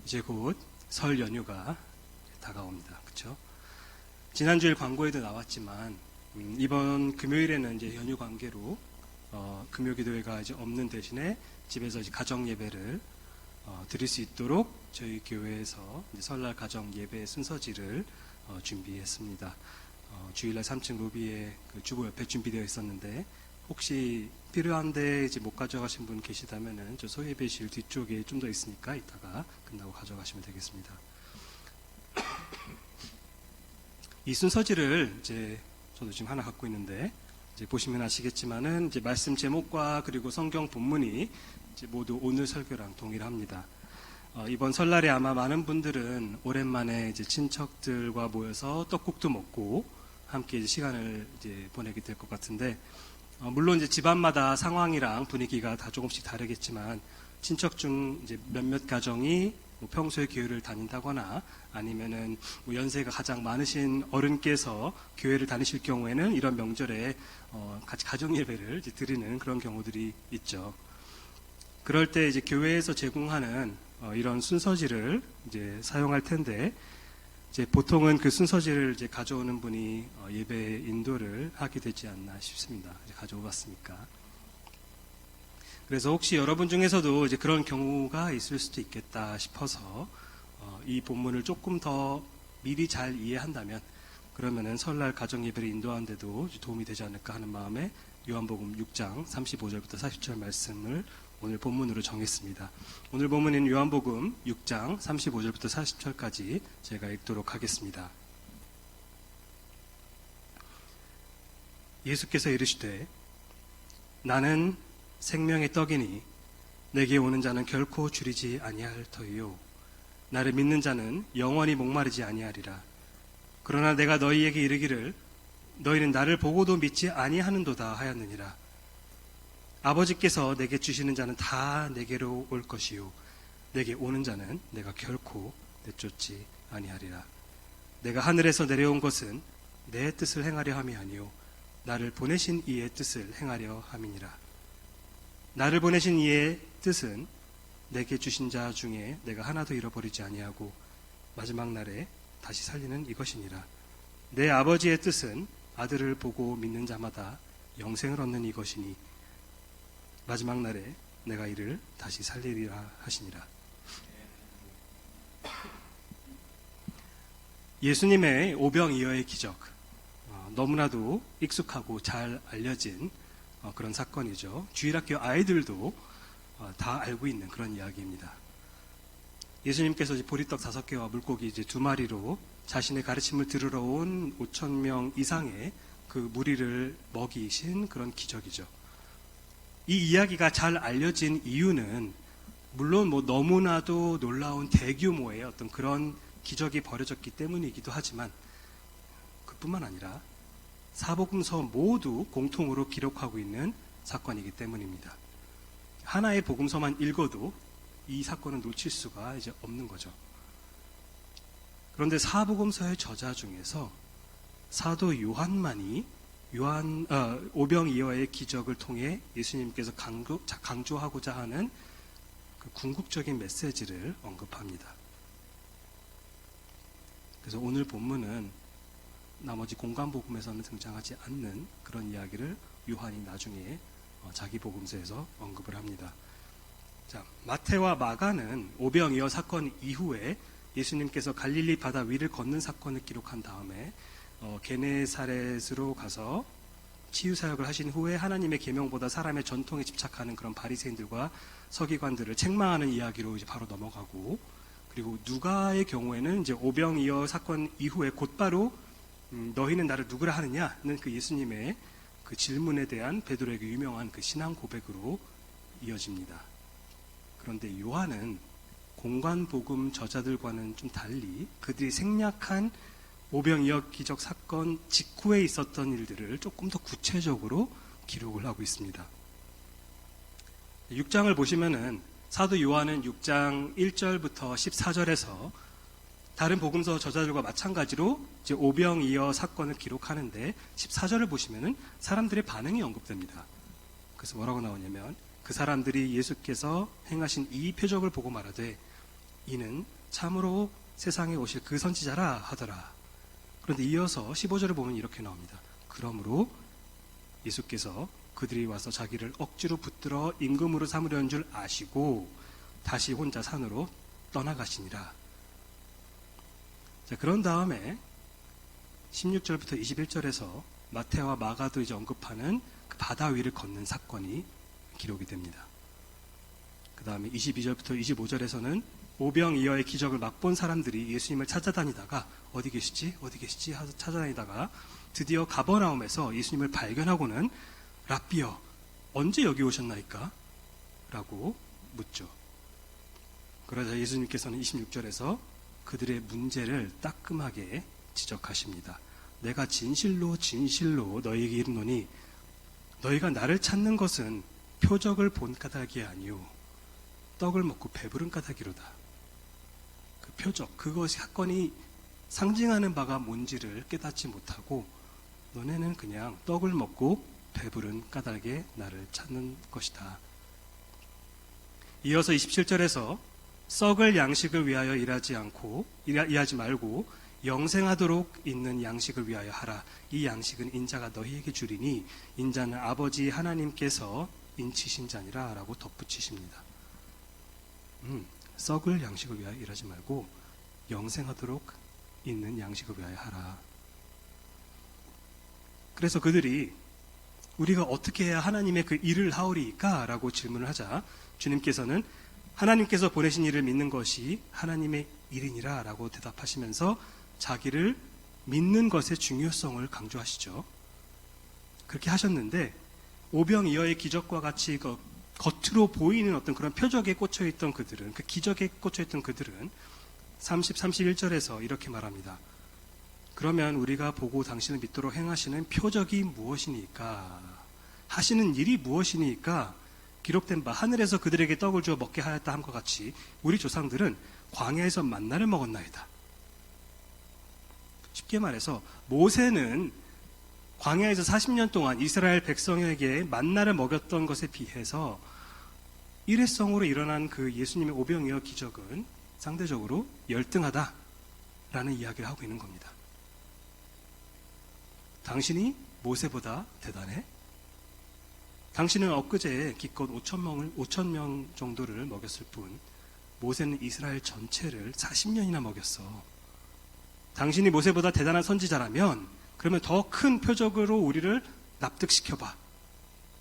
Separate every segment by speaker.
Speaker 1: 이제 곧 설 연휴가 다가옵니다. 그렇죠? 지난주일 광고에도 나왔지만 이번 금요일에는 이제 연휴 관계로 금요 기도회가 이제 없는 대신에 집에서 이제 가정 예배를 드릴 수 있도록 저희 교회에서 이제 설날 가정 예배 순서지를 준비했습니다. 주일날 3층 로비에 그 주보 옆에 준비되어 있었는데 혹시 필요한데 이제 못 가져가신 분 계시다면은 저 소예배실 뒤쪽에 좀 더 있으니까 이따가 끝나고 가져가시면 되겠습니다. 이 순서지를 이제 저도 지금 하나 갖고 있는데 이제 보시면 아시겠지만은 이제 말씀 제목과 그리고 성경 본문이 이제 모두 오늘 설교랑 동일합니다. 이번 설날에 아마 많은 분들은 오랜만에 이제 친척들과 모여서 떡국도 먹고 함께 이제 시간을 이제 보내게 될 것 같은데, 물론 이제 집안마다 상황이랑 분위기가 다 조금씩 다르겠지만 친척 중 이제 몇몇 가정이 뭐 평소에 교회를 다닌다거나 아니면은 뭐 연세가 가장 많으신 어른께서 교회를 다니실 경우에는 이런 명절에 같이 가정 예배를 이제 드리는 그런 경우들이 있죠. 그럴 때 이제 교회에서 제공하는 이런 순서지를 이제 사용할 텐데, 이제 보통은 그 순서지를 이제 가져오는 분이 예배 인도를 하게 되지 않나 싶습니다. 이제 가져오봤으니까. 그래서 혹시 여러분 중에서도 이제 그런 경우가 있을 수도 있겠다 싶어서 이 본문을 조금 더 미리 잘 이해한다면 그러면은 설날 가정 예배를 인도하는데도 도움이 되지 않을까 하는 마음에 요한복음 6장 35절부터 40절 말씀을 오늘 본문으로 정했습니다. 오늘 본문인 요한복음 6장 35절부터 40절까지 제가 읽도록 하겠습니다. 예수께서 이르시되 나는 생명의 떡이니 내게 오는 자는 결코 줄이지 아니할 터이요 나를 믿는 자는 영원히 목마르지 아니하리라. 그러나 내가 너희에게 이르기를 너희는 나를 보고도 믿지 아니하는도다 하였느니라. 아버지께서 내게 주시는 자는 다 내게로 올 것이요 내게 오는 자는 내가 결코 내쫓지 아니하리라. 내가 하늘에서 내려온 것은 내 뜻을 행하려 함이 아니요 나를 보내신 이의 뜻을 행하려 함이니라. 나를 보내신 이의 뜻은 내게 주신 자 중에 내가 하나도 잃어버리지 아니하고 마지막 날에 다시 살리는 이것이니라. 내 아버지의 뜻은 아들을 보고 믿는 자마다 영생을 얻는 이것이니 마지막 날에 내가 이를 다시 살리리라 하시니라. 예수님의 오병이어의 기적, 너무나도 익숙하고 잘 알려진 그런 사건이죠. 주일학교 아이들도 다 알고 있는 그런 이야기입니다. 예수님께서 이제 보리떡 5개와 물고기 이제 2마리로 자신의 가르침을 들으러 온 5,000명 이상의 그 무리를 먹이신 그런 기적이죠. 이 이야기가 잘 알려진 이유는 물론 뭐 너무나도 놀라운 대규모의 어떤 그런 기적이 벌어졌기 때문이기도 하지만 그뿐만 아니라 사복음서 모두 공통으로 기록하고 있는 사건이기 때문입니다. 하나의 복음서만 읽어도 이 사건을 놓칠 수가 이제 없는 거죠. 그런데 사복음서의 저자 중에서 사도 요한만이 오병이어의 기적을 통해 예수님께서 강조하고자 하는 그 궁극적인 메시지를 언급합니다. 그래서 오늘 본문은 나머지 공간복음에서는 등장하지 않는 그런 이야기를 요한이 나중에 자기 복음서에서 언급을 합니다. 자, 마태와 마가는 오병이어 사건 이후에 예수님께서 갈릴리 바다 위를 걷는 사건을 기록한 다음에 게네사렛으로 가서 치유 사역을 하신 후에 하나님의 계명보다 사람의 전통에 집착하는 그런 바리새인들과 서기관들을 책망하는 이야기로 이제 바로 넘어가고, 그리고 누가의 경우에는 이제 오병이어 사건 이후에 곧바로 너희는 나를 누구라 하느냐는 그 예수님의 그 질문에 대한 베드로에게 유명한 그 신앙 고백으로 이어집니다. 그런데 요한은 공관복음 저자들과는 좀 달리 그들이 생략한 오병이어 기적 사건 직후에 있었던 일들을 조금 더 구체적으로 기록을 하고 있습니다. 6장을 보시면은 사도 요한은 6장 1절부터 14절에서 다른 복음서 저자들과 마찬가지로 이제 오병이어 사건을 기록하는데 14절을 보시면은 사람들의 반응이 언급됩니다. 그래서 뭐라고 나오냐면 그 사람들이 예수께서 행하신 이 표적을 보고 말하되 이는 참으로 세상에 오실 그 선지자라 하더라. 그런데 이어서 15절을 보면 이렇게 나옵니다. 그러므로 예수께서 그들이 와서 자기를 억지로 붙들어 임금으로 삼으려는 줄 아시고 다시 혼자 산으로 떠나가시니라. 자, 그런 다음에 16절부터 21절에서 마태와 마가도 이제 언급하는 그 바다 위를 걷는 사건이 기록이 됩니다. 그 다음에 22절부터 25절에서는 오병이어의 기적을 맛본 사람들이 예수님을 찾아다니다가 어디 계시지 하서 찾아다니다가 드디어 가버나움에서 예수님을 발견하고는 랍비여 언제 여기 오셨나이까? 라고 묻죠. 그러자 예수님께서는 26절에서 그들의 문제를 따끔하게 지적하십니다. 내가 진실로 진실로 너희에게 이르노니 너희가 나를 찾는 것은 표적을 본 까닭이 아니요 떡을 먹고 배부른 까닭이로다. 그 표적, 그것이 사건이 상징하는 바가 뭔지를 깨닫지 못하고 너네는 그냥 떡을 먹고 배부른 까닭에 나를 찾는 것이다. 이어서 27절에서 썩을 양식을 위하여 일하지 말고 영생하도록 있는 양식을 위하여 하라. 이 양식은 인자가 너희에게 주리니 인자는 아버지 하나님께서 인치신 자니라 라고 덧붙이십니다. 썩을 양식을 위하여 일하지 말고 영생하도록 있는 양식을 위하여 하라. 그래서 그들이 우리가 어떻게 해야 하나님의 그 일을 하오리까? 라고 질문을 하자 주님께서는 하나님께서 보내신 일을 믿는 것이 하나님의 일이니라 라고 대답하시면서 자기를 믿는 것의 중요성을 강조하시죠. 그렇게 하셨는데 오병이어의 기적과 같이 겉으로 보이는 어떤 그런 표적에 꽂혀있던 그들은, 그 기적에 꽂혀있던 그들은 30, 31절에서 이렇게 말합니다. 그러면 우리가 보고 당신을 믿도록 행하시는 표적이 무엇이니까? 하시는 일이 무엇이니까? 기록된 바 하늘에서 그들에게 떡을 주어 먹게 하였다 함과 같이 우리 조상들은 광야에서 만나를 먹었나이다. 쉽게 말해서 모세는 광야에서 40년 동안 이스라엘 백성에게 만나를 먹였던 것에 비해서 일회성으로 일어난 그 예수님의 오병이어 기적은 상대적으로 열등하다라는 이야기를 하고 있는 겁니다. 당신이 모세보다 대단해? 당신은 엊그제 기껏 5천 명 정도를 먹였을 뿐 모세는 이스라엘 전체를 40년이나 먹였어. 당신이 모세보다 대단한 선지자라면 그러면 더 큰 표적으로 우리를 납득시켜봐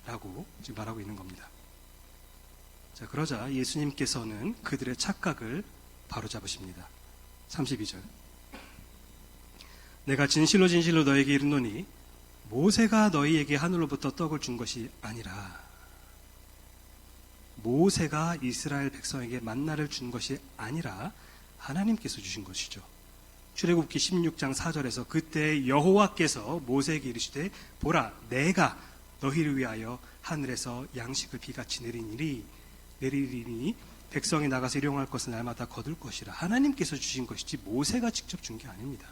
Speaker 1: 라고 지금 말하고 있는 겁니다. 자, 그러자 예수님께서는 그들의 착각을 바로잡으십니다. 32절 내가 진실로 진실로 너에게 이르노니 모세가 너희에게 하늘로부터 떡을 준 것이 아니라 모세가 이스라엘 백성에게 만나를 준 것이 아니라 하나님께서 주신 것이죠. 출애굽기 16장 4절에서 그때 여호와께서 모세에게 이르시되 보라 내가 너희를 위하여 하늘에서 양식을 비같이 내리리니 백성이 나가서 일용할 것은 날마다 거둘 것이라. 하나님께서 주신 것이지 모세가 직접 준 게 아닙니다.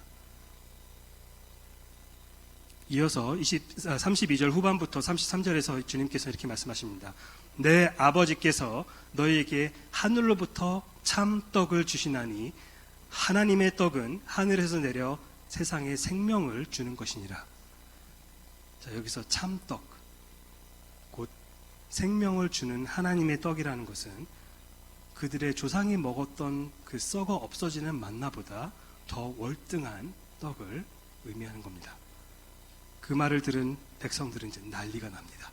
Speaker 1: 이어서 32절 후반부터 33절에서 주님께서 이렇게 말씀하십니다. 내 아버지께서 너희에게 하늘로부터 참떡을 주시나니 하나님의 떡은 하늘에서 내려 세상에 생명을 주는 것이니라. 자, 여기서 참떡, 곧 생명을 주는 하나님의 떡이라는 것은 그들의 조상이 먹었던 그 썩어 없어지는 만나보다 더 월등한 떡을 의미하는 겁니다. 그 말을 들은 백성들은 이제 난리가 납니다.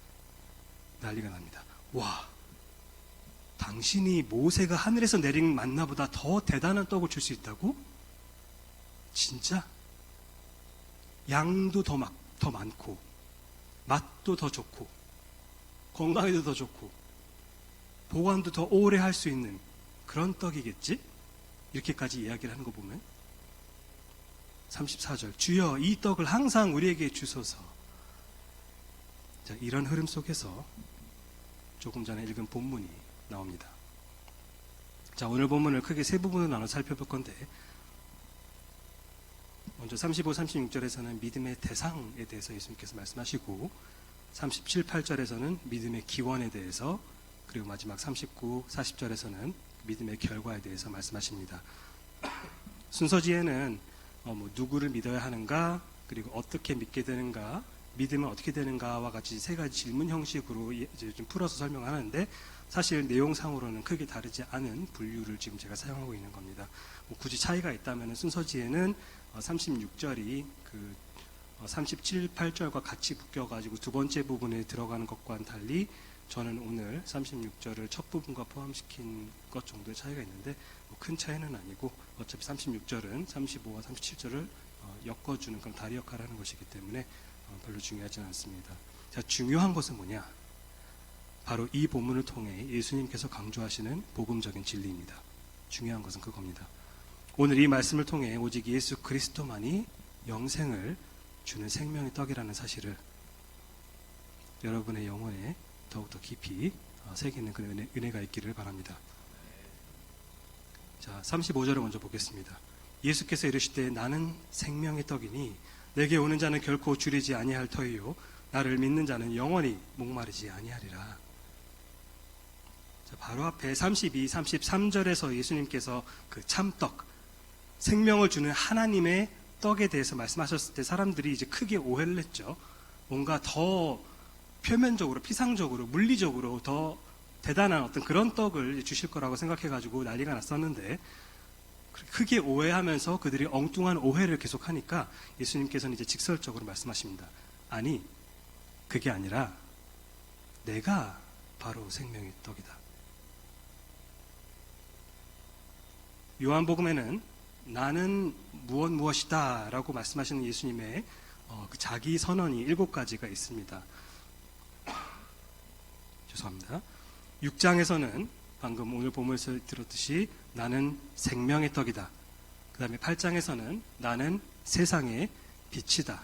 Speaker 1: 와, 당신이 모세가 하늘에서 내린 만나보다 더 대단한 떡을 줄 수 있다고? 진짜? 양도 더 많고 맛도 더 좋고 건강에도 더 좋고 보관도 더 오래 할 수 있는 그런 떡이겠지? 이렇게까지 이야기를 하는 거 보면 34절 주여 이 떡을 항상 우리에게 주소서. 자, 이런 흐름 속에서 조금 전에 읽은 본문이 나옵니다. 자, 오늘 본문을 크게 세 부분으로 나눠 살펴볼 건데 먼저 35, 36절에서는 믿음의 대상에 대해서 예수님께서 말씀하시고 37, 8절에서는 믿음의 기원에 대해서 그리고 마지막 39, 40절에서는 믿음의 결과에 대해서 말씀하십니다. 순서지에는 누구를 믿어야 하는가, 그리고 어떻게 믿게 되는가, 믿으면 어떻게 되는가와 같이 세 가지 질문 형식으로 이제 좀 풀어서 설명하는데, 사실 내용상으로는 크게 다르지 않은 분류를 지금 제가 사용하고 있는 겁니다. 굳이 차이가 있다면 순서지에는 36절이 그 37, 8절과 같이 묶여가지고 두 번째 부분에 들어가는 것과는 달리, 저는 오늘 36절을 첫 부분과 포함시킨 것 정도의 차이가 있는데 큰 차이는 아니고, 어차피 36절은 35와 37절을 엮어주는 그런 다리 역할을 하는 것이기 때문에 별로 중요하지는 않습니다. 자, 중요한 것은 뭐냐? 바로 이 본문을 통해 예수님께서 강조하시는 복음적인 진리입니다. 중요한 것은 그겁니다. 오늘 이 말씀을 통해 오직 예수 그리스도만이 영생을 주는 생명의 떡이라는 사실을 여러분의 영혼에 더욱더 깊이 새기는 그런 은혜가 있기를 바랍니다. 자, 35절을 먼저 보겠습니다. 예수께서 이르시되 나는 생명의 떡이니 내게 오는 자는 결코 줄이지 아니할 터이요 나를 믿는 자는 영원히 목마르지 아니하리라. 자, 바로 앞에 32, 33절에서 예수님께서 그 참떡, 생명을 주는 하나님의 떡에 대해서 말씀하셨을 때 사람들이 이제 크게 오해를 했죠. 뭔가 더 표면적으로, 피상적으로, 물리적으로 더 대단한 어떤 그런 떡을 주실 거라고 생각해가지고 난리가 났었는데, 크게 오해하면서 그들이 엉뚱한 오해를 계속하니까 예수님께서는 이제 직설적으로 말씀하십니다. 아니, 그게 아니라 내가 바로 생명의 떡이다. 요한복음에는 나는 무엇이다 라고 말씀하시는 예수님의 그 자기 선언이 7가지가 있습니다. 죄송합니다. 6장에서는 방금 오늘 본문에서 들었듯이 나는 생명의 떡이다. 그 다음에 8장에서는 나는 세상의 빛이다.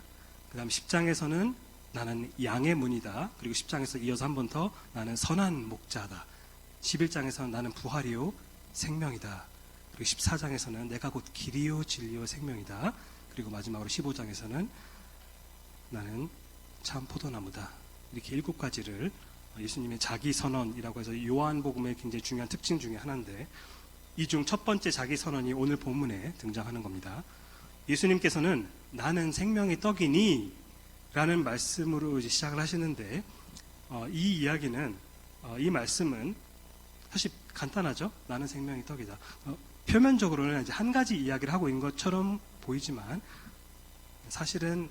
Speaker 1: 그 다음에 10장에서는 나는 양의 문이다. 그리고 10장에서 이어서 한 번 더 나는 선한 목자다. 11장에서는 나는 부활이요 생명이다. 그리고 14장에서는 내가 곧 길이요 진리요 생명이다. 그리고 마지막으로 15장에서는 나는 참 포도나무다. 이렇게 7가지를 예수님의 자기 선언이라고 해서 요한복음의 굉장히 중요한 특징 중에 하나인데, 이 중 첫 번째 자기 선언이 오늘 본문에 등장하는 겁니다. 예수님께서는 나는 생명의 떡이니 라는 말씀으로 이제 시작을 하시는데, 이 이야기는, 이 말씀은 사실 간단하죠. 나는 생명의 떡이다. 표면적으로는 이제 한 가지 이야기를 하고 있는 것처럼 보이지만 사실은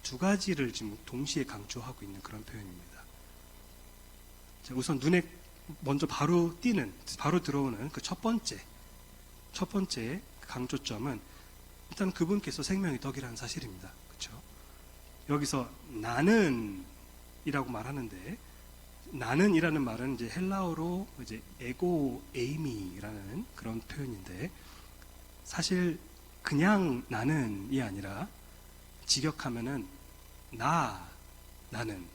Speaker 1: 두 가지를 지금 동시에 강조하고 있는 그런 표현입니다. 자, 우선 눈에 먼저 바로 띄는, 바로 들어오는 그 첫 번째 강조점은 일단 그분께서 생명의 떡이라는 사실입니다. 그렇죠? 여기서 나는 이라고 말하는데, 나는이라는 말은 이제 헬라어로 이제 에고 에이미라는 그런 표현인데, 사실 그냥 나는이 아니라 직역하면은 나는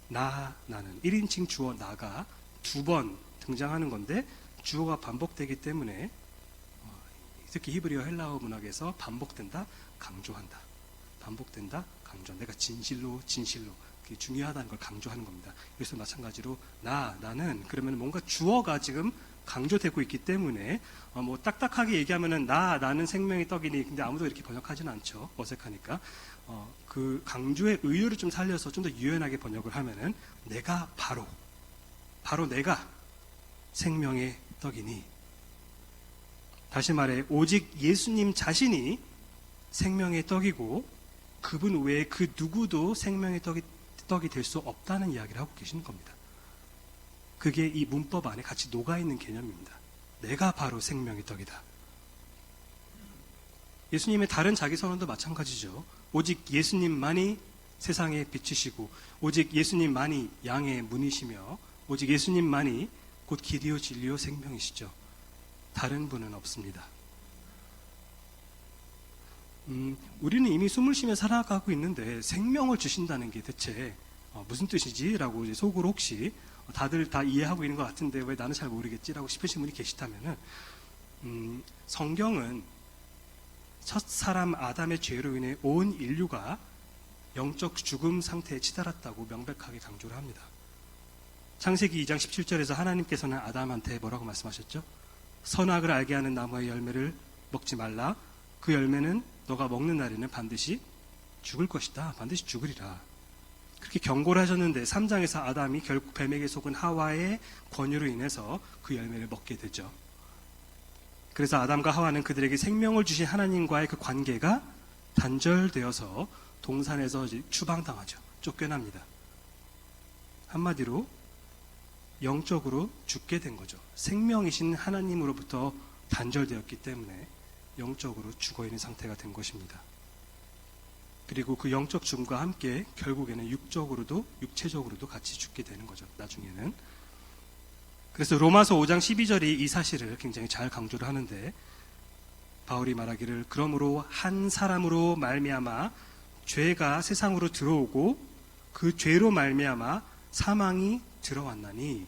Speaker 1: 1인칭 주어 나가 두 번 등장하는 건데, 주어가 반복되기 때문에 특히 히브리어 헬라어 문학에서 반복된다, 강조한다. 반복된다, 강조한다. 내가 진실로 그게 중요하다는 걸 강조하는 겁니다. 그래서 마찬가지로 나는 그러면 뭔가 주어가 지금 강조되고 있기 때문에 뭐 딱딱하게 얘기하면은 나는 생명의 떡이니, 근데 아무도 이렇게 번역하지는 않죠. 어색하니까. 그 강조의 의유를 좀 살려서 좀 더 유연하게 번역을 하면은 내가 바로 내가 생명의 떡이니, 다시 말해 오직 예수님 자신이 생명의 떡이고 그분 외에 그 누구도 생명의 떡이 될 수 없다는 이야기를 하고 계시는 겁니다. 그게 이 문법 안에 같이 녹아있는 개념입니다. 내가 바로 생명의 떡이다. 예수님의 다른 자기 선언도 마찬가지죠. 오직 예수님만이 세상의 빛이시고, 오직 예수님만이 양의 문이시며, 오직 예수님만이 곧 길이요 진리요 생명이시죠. 다른 분은 없습니다. 우리는 이미 숨을 쉬며 살아가고 있는데 생명을 주신다는 게 대체 무슨 뜻이지? 라고 이제 속으로 혹시 다들 다 이해하고 있는 것 같은데 왜 나는 잘 모르겠지라고 싶으신 분이 계시다면은, 성경은 첫 사람 아담의 죄로 인해 온 인류가 영적 죽음 상태에 치달았다고 명백하게 강조를 합니다. 창세기 2장 17절에서 하나님께서는 아담한테 뭐라고 말씀하셨죠? 선악을 알게 하는 나무의 열매를 먹지 말라. 그 열매는 너가 먹는 날에는 반드시 죽을 것이다. 반드시 죽으리라. 그렇게 경고를 하셨는데 3장에서 아담이 결국 뱀에게 속은 하와의 권유로 인해서 그 열매를 먹게 되죠. 그래서 아담과 하와는 그들에게 생명을 주신 하나님과의 그 관계가 단절되어서 동산에서 추방당하죠. 쫓겨납니다. 한마디로 영적으로 죽게 된 거죠. 생명이신 하나님으로부터 단절되었기 때문에 영적으로 죽어있는 상태가 된 것입니다. 그리고 그 영적 죽음과 함께 결국에는 육체적으로도 같이 죽게 되는 거죠. 나중에는. 그래서 로마서 5장 12절이 이 사실을 굉장히 잘 강조를 하는데, 바울이 말하기를 그러므로 한 사람으로 말미암아 죄가 세상으로 들어오고 그 죄로 말미암아 사망이 들어왔나니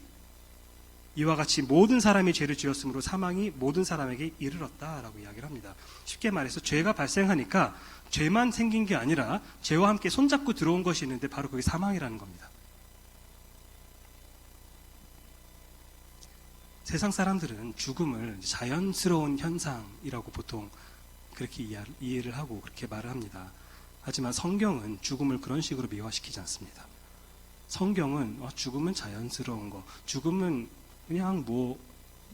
Speaker 1: 이와 같이 모든 사람이 죄를 지었으므로 사망이 모든 사람에게 이르렀다라고 이야기를 합니다. 쉽게 말해서 죄가 발생하니까 죄만 생긴 게 아니라 죄와 함께 손잡고 들어온 것이 있는데 바로 그게 사망이라는 겁니다. 세상 사람들은 죽음을 자연스러운 현상이라고 보통 그렇게 이해를 하고 그렇게 말을 합니다. 하지만 성경은 죽음을 그런 식으로 미화시키지 않습니다. 성경은 죽음은 자연스러운 거, 죽음은 그냥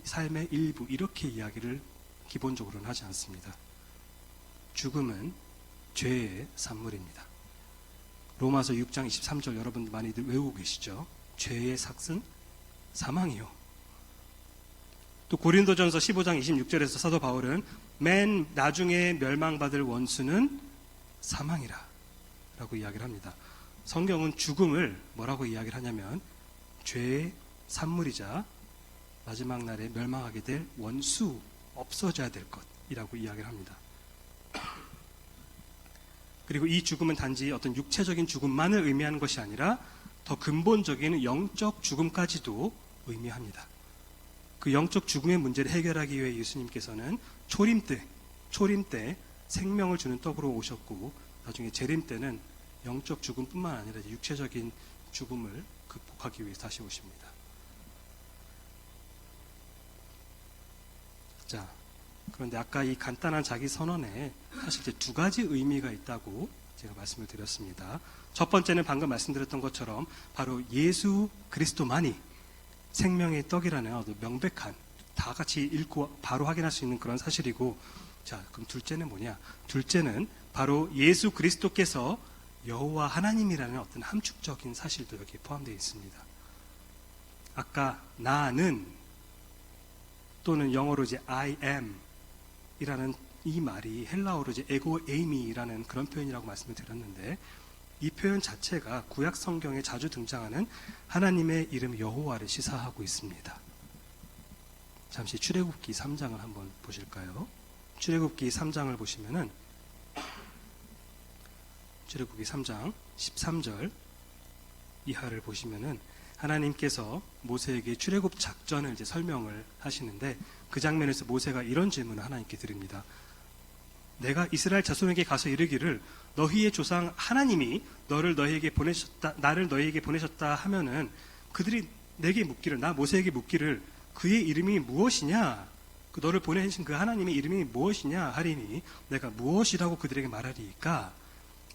Speaker 1: 삶의 일부 이렇게 이야기를 기본적으로는 하지 않습니다. 죽음은 죄의 산물입니다. 로마서 6장 23절 여러분 많이들 외우고 계시죠? 죄의 삭은 사망이요. 또 고린도전서 15장 26절에서 사도 바울은 맨 나중에 멸망받을 원수는 사망이라 라고 이야기를 합니다. 성경은 죽음을 뭐라고 이야기를 하냐면 죄의 산물이자 마지막 날에 멸망하게 될 원수, 없어져야 될 것이라고 이야기를 합니다. 그리고 이 죽음은 단지 어떤 육체적인 죽음만을 의미하는 것이 아니라 더 근본적인 영적 죽음까지도 의미합니다. 그 영적 죽음의 문제를 해결하기 위해 예수님께서는 초림 때 생명을 주는 떡으로 오셨고, 나중에 재림 때는 영적 죽음뿐만 아니라 육체적인 죽음을 극복하기 위해 다시 오십니다. 자, 그런데 아까 이 간단한 자기 선언에 사실 이제 두 가지 의미가 있다고 제가 말씀을 드렸습니다. 첫 번째는 방금 말씀드렸던 것처럼 바로 예수 그리스도만이 생명의 떡이라는 아주 명백한, 다 같이 읽고 바로 확인할 수 있는 그런 사실이고, 자, 그럼 둘째는 뭐냐? 둘째는 바로 예수 그리스도께서 여호와 하나님이라는 어떤 함축적인 사실도 여기에 포함되어 있습니다. 아까 나는 또는 영어로 이제 I am 이라는 이 말이 헬라어로 이제 에고 에이미라는 그런 표현이라고 말씀을 드렸는데, 이 표현 자체가 구약 성경에 자주 등장하는 하나님의 이름 여호와를 시사하고 있습니다. 잠시 출애굽기 3장을 한번 보실까요? 출애굽기 3장을 보시면은 출애굽기 3장 13절 이하를 보시면은 하나님께서 모세에게 출애굽 작전을 이제 설명을 하시는데, 그 장면에서 모세가 이런 질문을 하나님께 드립니다. 내가 이스라엘 자손에게 가서 이르기를 너희의 조상 하나님이 나를 너희에게 보내셨다 하면은 그들이 내게 묻기를, 나 모세에게 묻기를 그의 이름이 무엇이냐, 그 너를 보내신 그 하나님의 이름이 무엇이냐 하리니 내가 무엇이라고 그들에게 말하리이까.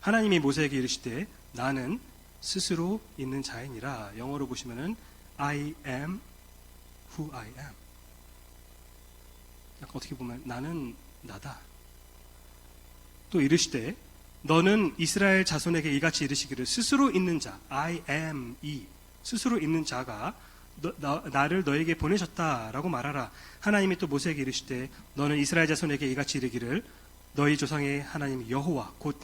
Speaker 1: 하나님이 모세에게 이르시되 나는 스스로 있는 자이니라. 영어로 보시면은 I am who I am. 약간 어떻게 보면 나는 나다. 또 이르시되 너는 이스라엘 자손에게 이같이 이르시기를 스스로 있는 자, I am 이 스스로 있는 자가 나를 너에게 보내셨다라고 말하라. 하나님이 또 모세에게 이르시되 너는 이스라엘 자손에게 이같이 이르기를 너희 조상의 하나님 여호와 곧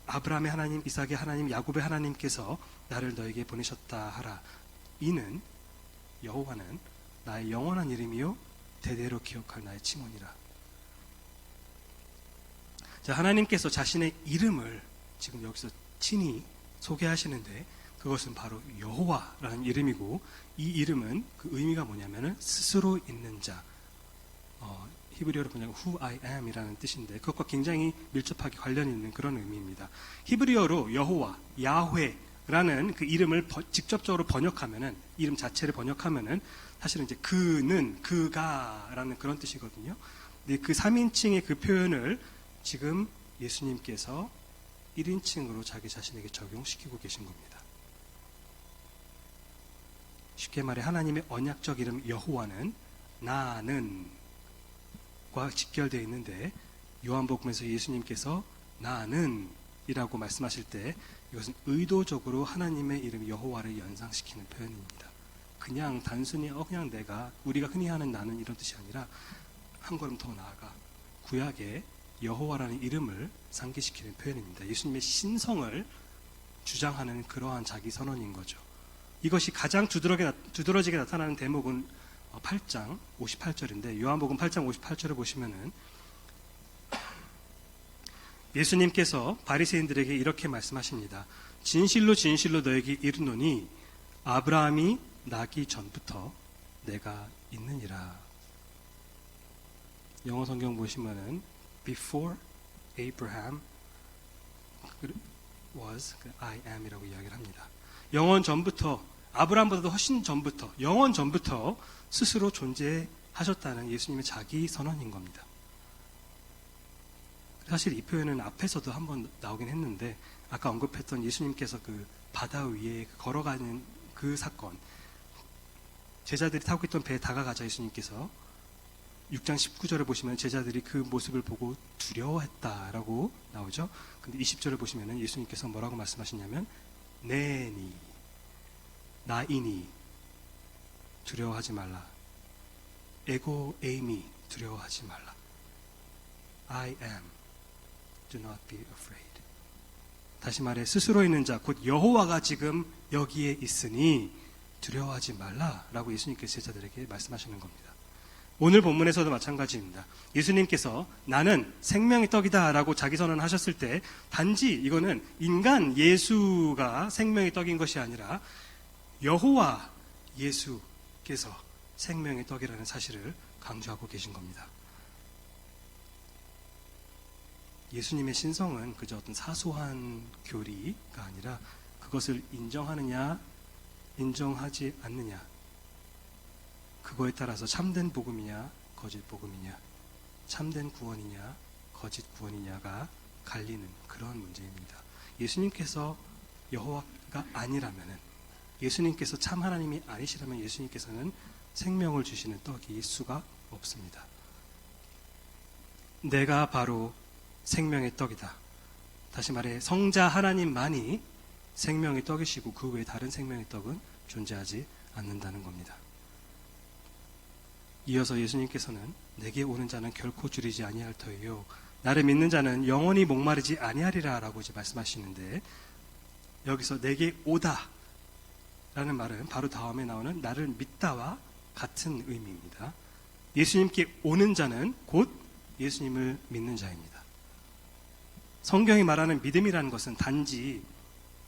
Speaker 1: 아브라함의 하나님, 이삭의 하나님, 야곱의 하나님께서 나를 너에게 보내셨다 하라. 이는 여호와는 나의 영원한 이름이요 대대로 기억할 나의 칭언이라. 자, 하나님께서 자신의 이름을 지금 여기서 친히 소개하시는데 그것은 바로 여호와라는 이름이고, 이 이름은 그 의미가 뭐냐면은 스스로 있는 자, 히브리어로 보면 who I am 이라는 뜻인데 그것과 굉장히 밀접하게 관련이 있는 그런 의미입니다. 히브리어로 여호와, 야훼, 라는 그 이름을 직접적으로 번역하면은, 이름 자체를 번역하면은 사실은 이제 그는, 그가라는 그런 뜻이거든요. 근데 그 3인칭의 그 표현을 지금 예수님께서 1인칭으로 자기 자신에게 적용시키고 계신 겁니다. 쉽게 말해 하나님의 언약적 이름 여호와는 나는 과 직결되어 있는데, 요한복음에서 예수님께서 나는 이라고 말씀하실 때 이것은 의도적으로 하나님의 이름 여호와를 연상시키는 표현입니다. 그냥 단순히 그냥 우리가 흔히 하는 나는 이런 뜻이 아니라 한 걸음 더 나아가 구약의 여호와라는 이름을 상기시키는 표현입니다. 예수님의 신성을 주장하는 그러한 자기 선언인 거죠. 이것이 가장 두드러지게 나타나는 대목은 8장 58절인데, 요한복음 8장 58절을 보시면은 예수님께서 바리새인들에게 이렇게 말씀하십니다. 진실로 진실로 너에게 이르노니 아브라함이 나기 전부터 내가 있느니라. 영어 성경 보시면은 before Abraham was I am 이라고 이야기를 합니다. 영원 전부터, 아브라함보다도 훨씬 전부터, 영원 전부터 스스로 존재하셨다는 예수님의 자기 선언인 겁니다. 사실 이 표현은 앞에서도 한번 나오긴 했는데, 아까 언급했던 예수님께서 그 바다 위에 걸어가는 그 사건, 제자들이 타고 있던 배에 다가가자 예수님께서 6장 19절을 보시면 제자들이 그 모습을 보고 두려워했다라고 나오죠. 근데 20절을 보시면 예수님께서 뭐라고 말씀하시냐면 내니, 나이니 두려워하지 말라. 에고 에이미 두려워하지 말라. I am, do not be afraid. 다시 말해 스스로 있는 자, 곧 여호와가 지금 여기에 있으니 두려워하지 말라라고 예수님께서 제자들에게 말씀하시는 겁니다. 오늘 본문에서도 마찬가지입니다. 예수님께서 나는 생명의 떡이다 라고 자기 선언하셨을 때 단지 이거는 인간 예수가 생명의 떡인 것이 아니라 여호와 예수께서 생명의 떡이라는 사실을 강조하고 계신 겁니다. 예수님의 신성은 그저 어떤 사소한 교리가 아니라 그것을 인정하느냐 인정하지 않느냐, 그거에 따라서 참된 복음이냐 거짓 복음이냐, 참된 구원이냐 거짓 구원이냐가 갈리는 그런 문제입니다. 예수님께서 여호와가 아니라면은, 예수님께서 참 하나님이 아니시라면 예수님께서는 생명을 주시는 떡이 수가 없습니다. 내가 바로 생명의 떡이다. 다시 말해 성자 하나님만이 생명의 떡이시고 그 외에 다른 생명의 떡은 존재하지 않는다는 겁니다. 이어서 예수님께서는 내게 오는 자는 결코 줄이지 아니할 터이요 나를 믿는 자는 영원히 목마르지 아니하리라 라고 이제 말씀하시는데, 여기서 내게 오다 라는 말은 바로 다음에 나오는 나를 믿다와 같은 의미입니다. 예수님께 오는 자는 곧 예수님을 믿는 자입니다. 성경이 말하는 믿음이라는 것은 단지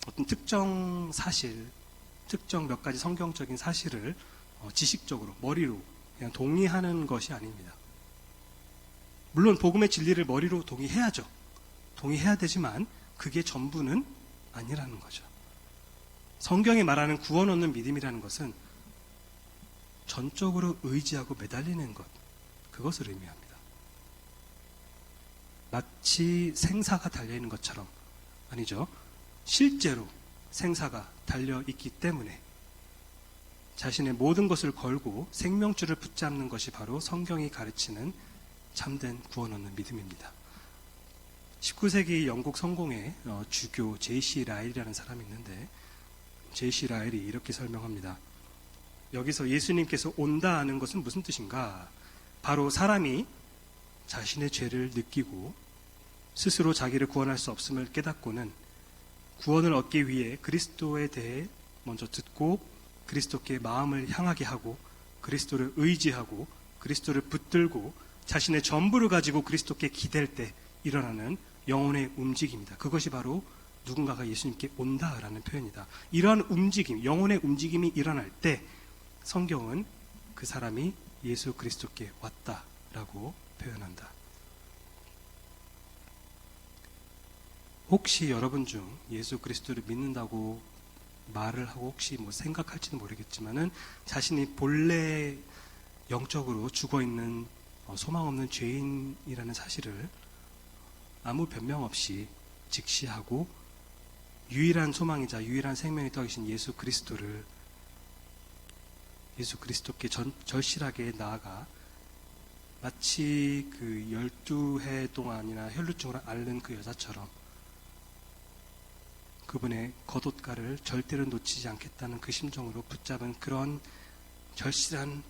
Speaker 1: 어떤 특정 사실, 특정 몇 가지 성경적인 사실을 지식적으로, 머리로 그냥 동의하는 것이 아닙니다. 물론 복음의 진리를 머리로 동의해야죠. 동의해야 되지만 그게 전부는 아니라는 거죠. 성경이 말하는 구원 얻는 믿음이라는 것은 전적으로 의지하고 매달리는 것, 그것을 의미합니다. 마치 생사가 달려있는 것처럼, 아니죠. 실제로 생사가 달려있기 때문에 자신의 모든 것을 걸고 생명줄을 붙잡는 것이 바로 성경이 가르치는 참된 구원 얻는 믿음입니다. 19세기 영국 성공의 주교 J.C. 라일이라는 사람이 있는데, J.C. 라일이 이렇게 설명합니다. 여기서 예수님께서 온다 하는 것은 무슨 뜻인가? 바로 사람이 자신의 죄를 느끼고 스스로 자기를 구원할 수 없음을 깨닫고는 구원을 얻기 위해 그리스도에 대해 먼저 듣고 그리스도께 마음을 향하게 하고 그리스도를 의지하고 그리스도를 붙들고 자신의 전부를 가지고 그리스도께 기댈 때 일어나는 영혼의 움직임이다. 그것이 바로 누군가가 예수님께 온다라는 표현이다. 이러한 움직임, 영혼의 움직임이 일어날 때 성경은 그 사람이 예수 그리스도께 왔다라고 표현한다. 혹시 여러분 중 예수 그리스도를 믿는다고 말을 하고 혹시 뭐 생각할지는 모르겠지만은 자신이 본래 영적으로 죽어있는 소망 없는 죄인이라는 사실을 아무 변명 없이 직시하고 유일한 소망이자 유일한 생명이 떠계신 예수 그리스도께 절실하게 나아가 마치 그 12해 동안이나 혈루증을 앓는 그 여자처럼 그분의 겉옷가를 절대로 놓치지 않겠다는 그 심정으로 붙잡은 그런 절실한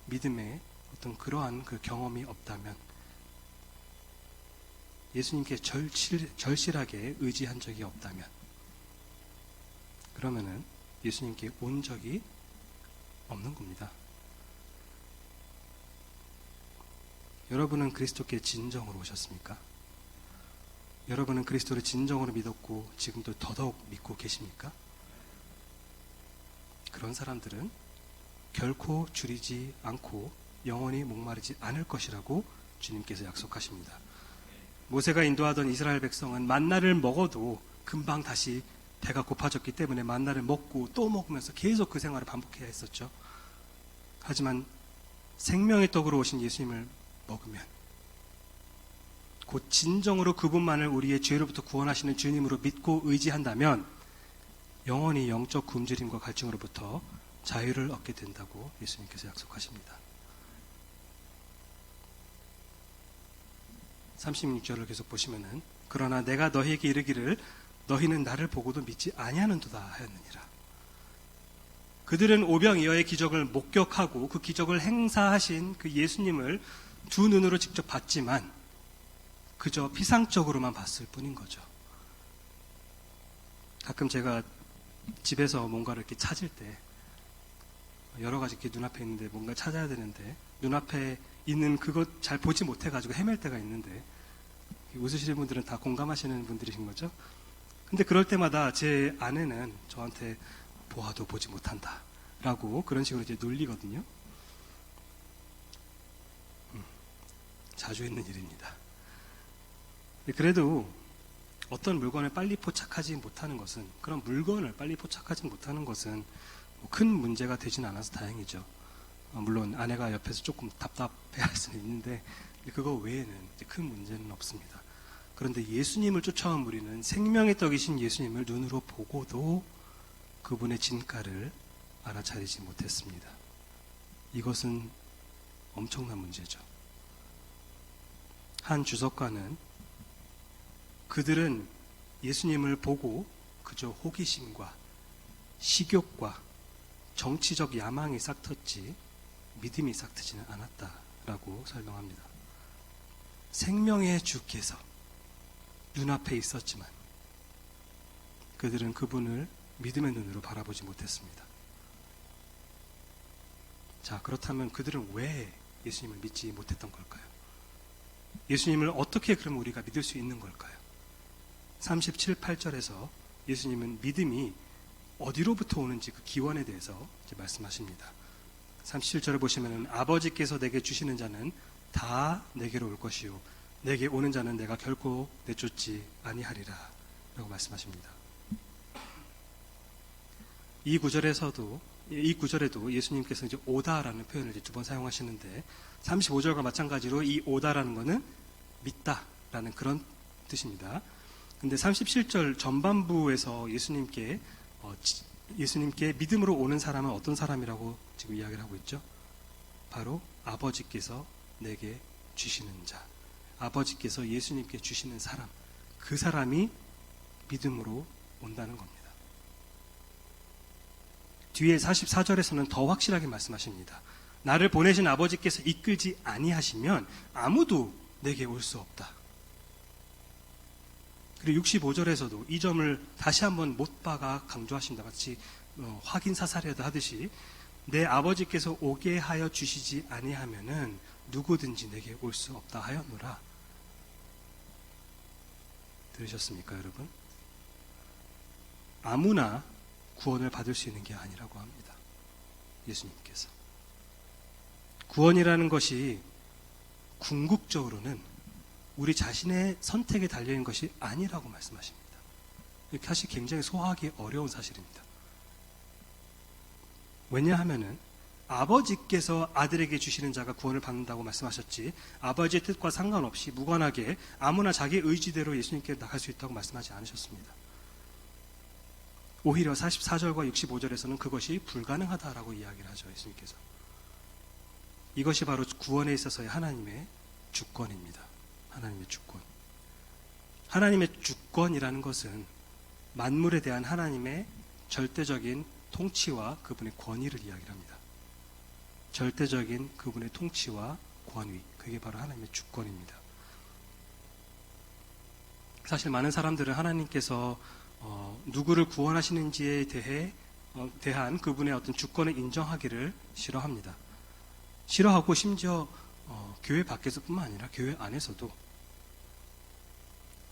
Speaker 1: 믿음의 어떤 그러한 그 경험이 없다면, 예수님께 절실하게 의지한 적이 없다면, 그러면은 예수님께 온 적이 없는 겁니다. 여러분은 그리스도께 진정으로 오셨습니까? 여러분은 그리스도를 진정으로 믿었고 지금도 더더욱 믿고 계십니까? 그런 사람들은 결코 줄이지 않고 영원히 목마르지 않을 것이라고 주님께서 약속하십니다. 모세가 인도하던 이스라엘 백성은 만나를 먹어도 금방 다시 배가 고파졌기 때문에 만나를 먹고 또 먹으면서 계속 그 생활을 반복해야 했었죠. 하지만 생명의 떡으로 오신 예수님을 먹으면, 곧 진정으로 그분만을 우리의 죄로부터 구원하시는 주님으로 믿고 의지한다면 영원히 영적 굶주림과 갈증으로부터 자유를 얻게 된다고 예수님께서 약속하십니다. 36절을 계속 보시면은, 그러나 내가 너희에게 이르기를 너희는 나를 보고도 믿지 아니하는도다 하였느니라. 그들은 오병이어의 기적을 목격하고 그 기적을 행사하신 그 예수님을 두 눈으로 직접 봤지만 그저 피상적으로만 봤을 뿐인 거죠. 가끔 제가 집에서 뭔가를 이렇게 찾을 때 여러 가지 이렇게 눈앞에 있는데 뭔가 찾아야 되는데 눈앞에 있는 그것 잘 보지 못해가지고 헤맬 때가 있는데, 웃으시는 분들은 다 공감하시는 분들이신 거죠? 근데 그럴 때마다 제 아내는 저한테 보아도 보지 못한다 라고 그런 식으로 이제 놀리거든요. 자주 있는 일입니다. 그래도 어떤 물건을 빨리 포착하지 못하는 것은, 그런 물건을 빨리 포착하지 못하는 것은 큰 문제가 되진 않아서 다행이죠. 물론 아내가 옆에서 조금 답답해할 수는 있는데 그거 외에는 큰 문제는 없습니다. 그런데 예수님을 쫓아온 우리는 생명의 떡이신 예수님을 눈으로 보고도 그분의 진가를 알아차리지 못했습니다. 이것은 엄청난 문제죠. 한 주석가는 그들은 예수님을 보고 그저 호기심과 식욕과 정치적 야망이 싹텄지 믿음이 싹트지는 않았다라고 설명합니다. 생명의 주께서 눈앞에 있었지만 그들은 그분을 믿음의 눈으로 바라보지 못했습니다. 자, 그렇다면 그들은 왜 예수님을 믿지 못했던 걸까요? 예수님을 어떻게 그럼 우리가 믿을 수 있는 걸까요? 37, 8절에서 예수님은 믿음이 어디로부터 오는지 그 기원에 대해서 이제 말씀하십니다. 37절을 보시면 아버지께서 내게 주시는 자는 다 내게로 올 것이요 내게 오는 자는 내가 결코 내쫓지 아니하리라 라고 말씀하십니다. 이 구절에도 예수님께서 이제 오다라는 표현을 이제 두 번 사용하시는데 35절과 마찬가지로 이 오다라는 것은 믿다라는 그런 뜻입니다. 근데 37절 전반부에서 예수님께 믿음으로 오는 사람은 어떤 사람이라고 지금 이야기를 하고 있죠? 바로 아버지께서 내게 주시는 자, 아버지께서 예수님께 주시는 사람, 그 사람이 믿음으로 온다는 겁니다. 뒤에 44절에서는 더 확실하게 말씀하십니다. 나를 보내신 아버지께서 이끌지 아니하시면 아무도 내게 올 수 없다. 그리고 65절에서도 이 점을 다시 한번 못 박아 강조하신다. 같이 확인 사살이라도 하듯이 내 아버지께서 오게 하여 주시지 아니하면은 누구든지 내게 올 수 없다 하였노라. 들으셨습니까, 여러분? 아무나 구원을 받을 수 있는 게 아니라고 합니다. 예수님께서. 구원이라는 것이 궁극적으로는 우리 자신의 선택에 달려있는 것이 아니라고 말씀하십니다. 이렇게 사실 굉장히 소화하기 어려운 사실입니다. 왜냐하면은 아버지께서 아들에게 주시는 자가 구원을 받는다고 말씀하셨지, 아버지의 뜻과 상관없이 무관하게 아무나 자기 의지대로 예수님께 나갈 수 있다고 말씀하지 않으셨습니다. 오히려 44절과 65절에서는 그것이 불가능하다라고 이야기를 하죠. 예수님께서. 이것이 바로 구원에 있어서의 하나님의 주권입니다. 하나님의 주권. 하나님의 주권이라는 것은 만물에 대한 하나님의 절대적인 통치와 그분의 권위를 이야기합니다. 절대적인 그분의 통치와 권위, 그게 바로 하나님의 주권입니다. 사실 많은 사람들은 하나님께서 누구를 구원하시는지에 대한 그분의 어떤 주권을 인정하기를 싫어합니다. 싫어하고 심지어 교회 밖에서뿐만 아니라 교회 안에서도,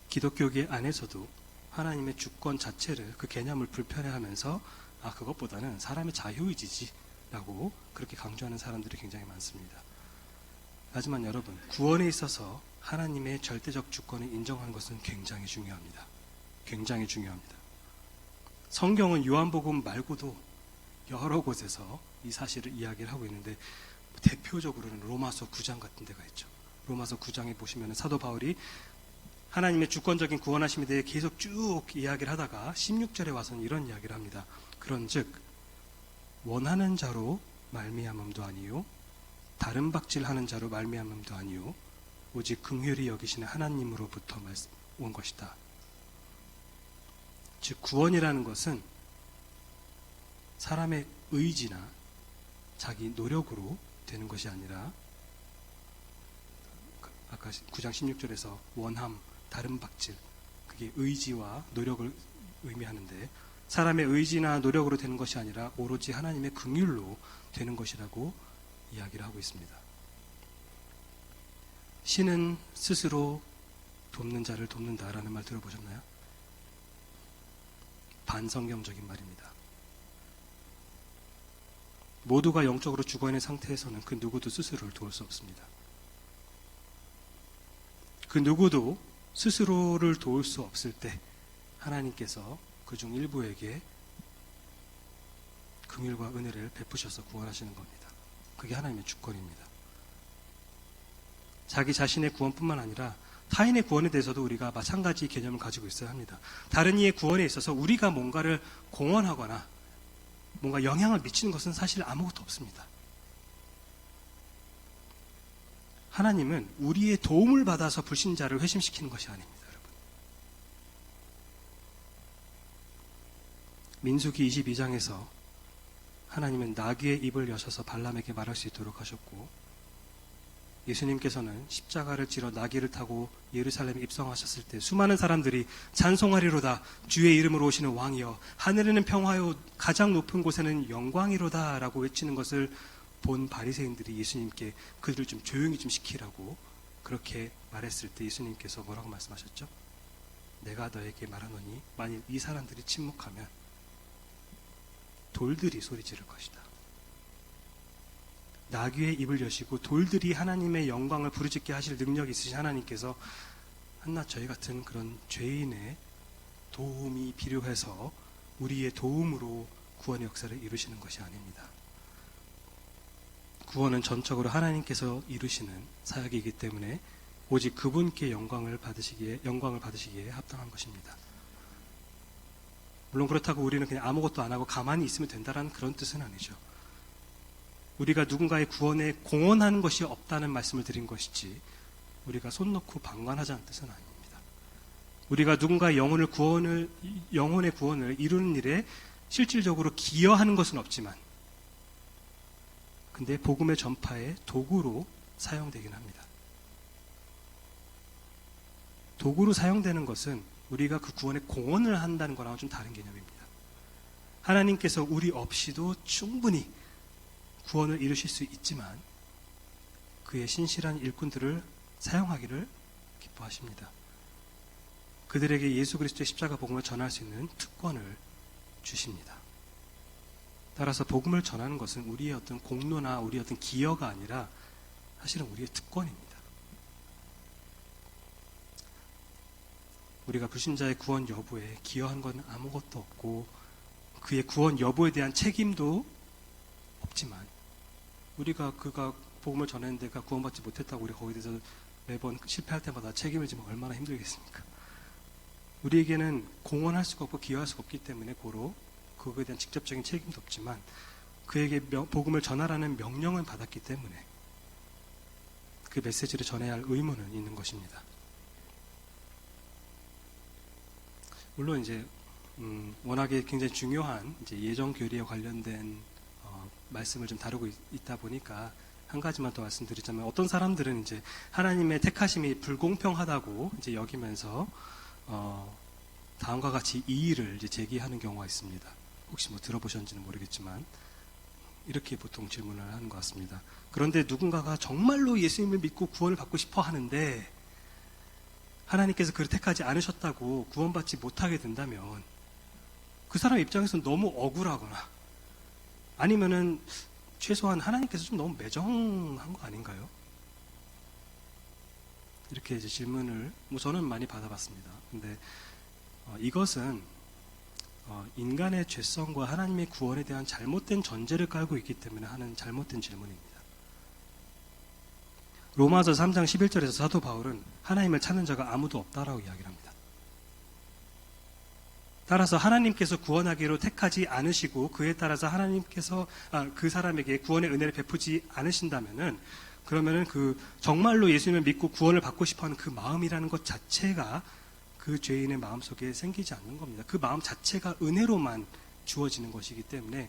Speaker 1: 기독교계 안에서도 하나님의 주권 자체를, 그 개념을 불편해하면서 그것보다는 사람의 자유의지지라고 그렇게 강조하는 사람들이 굉장히 많습니다. 하지만 여러분, 구원에 있어서 하나님의 절대적 주권을 인정하는 것은 굉장히 중요합니다. 굉장히 중요합니다. 성경은 요한복음 말고도 여러 곳에서 이 사실을 이야기를 하고 있는데, 대표적으로는 로마서 9장 같은 데가 있죠. 로마서 9장에 보시면 사도 바울이 하나님의 주권적인 구원하심에 대해 계속 쭉 이야기를 하다가 16절에 와서는 이런 이야기를 합니다. 그런즉 원하는 자로 말미암음도 아니요 다른 박질하는 자로 말미암음도 아니요 오직 긍휼히 여기시는 하나님으로부터 온 것이다. 즉 구원이라는 것은 사람의 의지나 자기 노력으로 되는 것이 아니라, 아까 9장 16절에서 원함, 다른 박질, 그게 의지와 노력을 의미하는데, 사람의 의지나 노력으로 되는 것이 아니라 오로지 하나님의 긍휼로 되는 것이라고 이야기를 하고 있습니다. 신은 스스로 돕는 자를 돕는다라는 말 들어보셨나요? 반성경적인 말입니다. 모두가 영적으로 죽어있는 상태에서는 그 누구도 스스로를 도울 수 없습니다. 그 누구도 스스로를 도울 수 없을 때 하나님께서 그중 일부에게 긍휼과 은혜를 베푸셔서 구원하시는 겁니다. 그게 하나님의 주권입니다. 자기 자신의 구원뿐만 아니라 타인의 구원에 대해서도 우리가 마찬가지 개념을 가지고 있어야 합니다. 다른 이의 구원에 있어서 우리가 뭔가를 공헌하거나 뭔가 영향을 미치는 것은 사실 아무것도 없습니다. 하나님은 우리의 도움을 받아서 불신자를 회심시키는 것이 아닙니다, 여러분. 민수기 22장에서 하나님은 나귀의 입을 여셔서 발람에게 말할 수 있도록 하셨고, 예수님께서는 십자가를 지러 나귀를 타고 예루살렘에 입성하셨을 때 수많은 사람들이 찬송하리로다 주의 이름으로 오시는 왕이여 하늘에는 평화요 가장 높은 곳에는 영광이로다 라고 외치는 것을 본 바리새인들이 예수님께 그들을 좀 조용히 좀 시키라고 그렇게 말했을 때 예수님께서 뭐라고 말씀하셨죠? 내가 너에게 말하노니 만일 이 사람들이 침묵하면 돌들이 소리 지를 것이다. 나귀의 입을 여시고 돌들이 하나님의 영광을 부르짖게 하실 능력이 있으신 하나님께서 한낱 저희 같은 그런 죄인의 도움이 필요해서 우리의 도움으로 구원의 역사를 이루시는 것이 아닙니다. 구원은 전적으로 하나님께서 이루시는 사역이기 때문에 오직 그분께 영광을 받으시기에 합당한 것입니다. 물론 그렇다고 우리는 그냥 아무것도 안 하고 가만히 있으면 된다는 그런 뜻은 아니죠. 우리가 누군가의 구원에 공헌하는 것이 없다는 말씀을 드린 것이지 우리가 손 놓고 방관하자는 뜻은 아닙니다. 우리가 누군가의 영혼의 구원을 이루는 일에 실질적으로 기여하는 것은 없지만 근데 복음의 전파의 도구로 사용되긴 합니다. 도구로 사용되는 것은 우리가 그 구원에 공헌을 한다는 거랑은 좀 다른 개념입니다. 하나님께서 우리 없이도 충분히 구원을 이루실 수 있지만 그의 신실한 일꾼들을 사용하기를 기뻐하십니다. 그들에게 예수 그리스도의 십자가 복음을 전할 수 있는 특권을 주십니다. 따라서 복음을 전하는 것은 우리의 어떤 공로나 우리의 어떤 기여가 아니라 사실은 우리의 특권입니다. 우리가 불신자의 구원 여부에 기여한 건 아무것도 없고 그의 구원 여부에 대한 책임도 하지만 우리가 그가 복음을 전했는데 그가 구원받지 못했다고 우리가 거기에 대해서 매번 실패할 때마다 책임을 지면 얼마나 힘들겠습니까? 우리에게는 공헌할 수가 없고 기여할 수가 없기 때문에 고로 그거에 대한 직접적인 책임도 없지만 그에게 복음을 전하라는 명령은 받았기 때문에 그 메시지를 전해야 할 의무는 있는 것입니다. 물론 이제 워낙에 굉장히 중요한 이제 예정 교리에 관련된 말씀을 좀 다루고 있다 보니까 한 가지만 더 말씀드리자면 어떤 사람들은 이제 하나님의 택하심이 불공평하다고 이제 여기면서 다음과 같이 이의를 이제 제기하는 경우가 있습니다. 혹시 뭐 들어보셨는지는 모르겠지만 이렇게 보통 질문을 하는 것 같습니다. 그런데 누군가가 정말로 예수님을 믿고 구원을 받고 싶어 하는데 하나님께서 그를 택하지 않으셨다고 구원받지 못하게 된다면 그 사람 입장에서는 너무 억울하거나 아니면은 최소한 하나님께서 좀 너무 매정한 거 아닌가요? 이렇게 이제 질문을 뭐 저는 많이 받아봤습니다. 근데 이것은 인간의 죄성과 하나님의 구원에 대한 잘못된 전제를 깔고 있기 때문에 하는 잘못된 질문입니다. 로마서 3장 11절에서 사도 바울은 하나님을 찾는 자가 아무도 없다라고 이야기를 합니다. 따라서 하나님께서 구원하기로 택하지 않으시고 그에 따라서 하나님께서 그 사람에게 구원의 은혜를 베푸지 않으신다면은 그러면은 그 정말로 예수님을 믿고 구원을 받고 싶어하는 그 마음이라는 것 자체가 그 죄인의 마음 속에 생기지 않는 겁니다. 그 마음 자체가 은혜로만 주어지는 것이기 때문에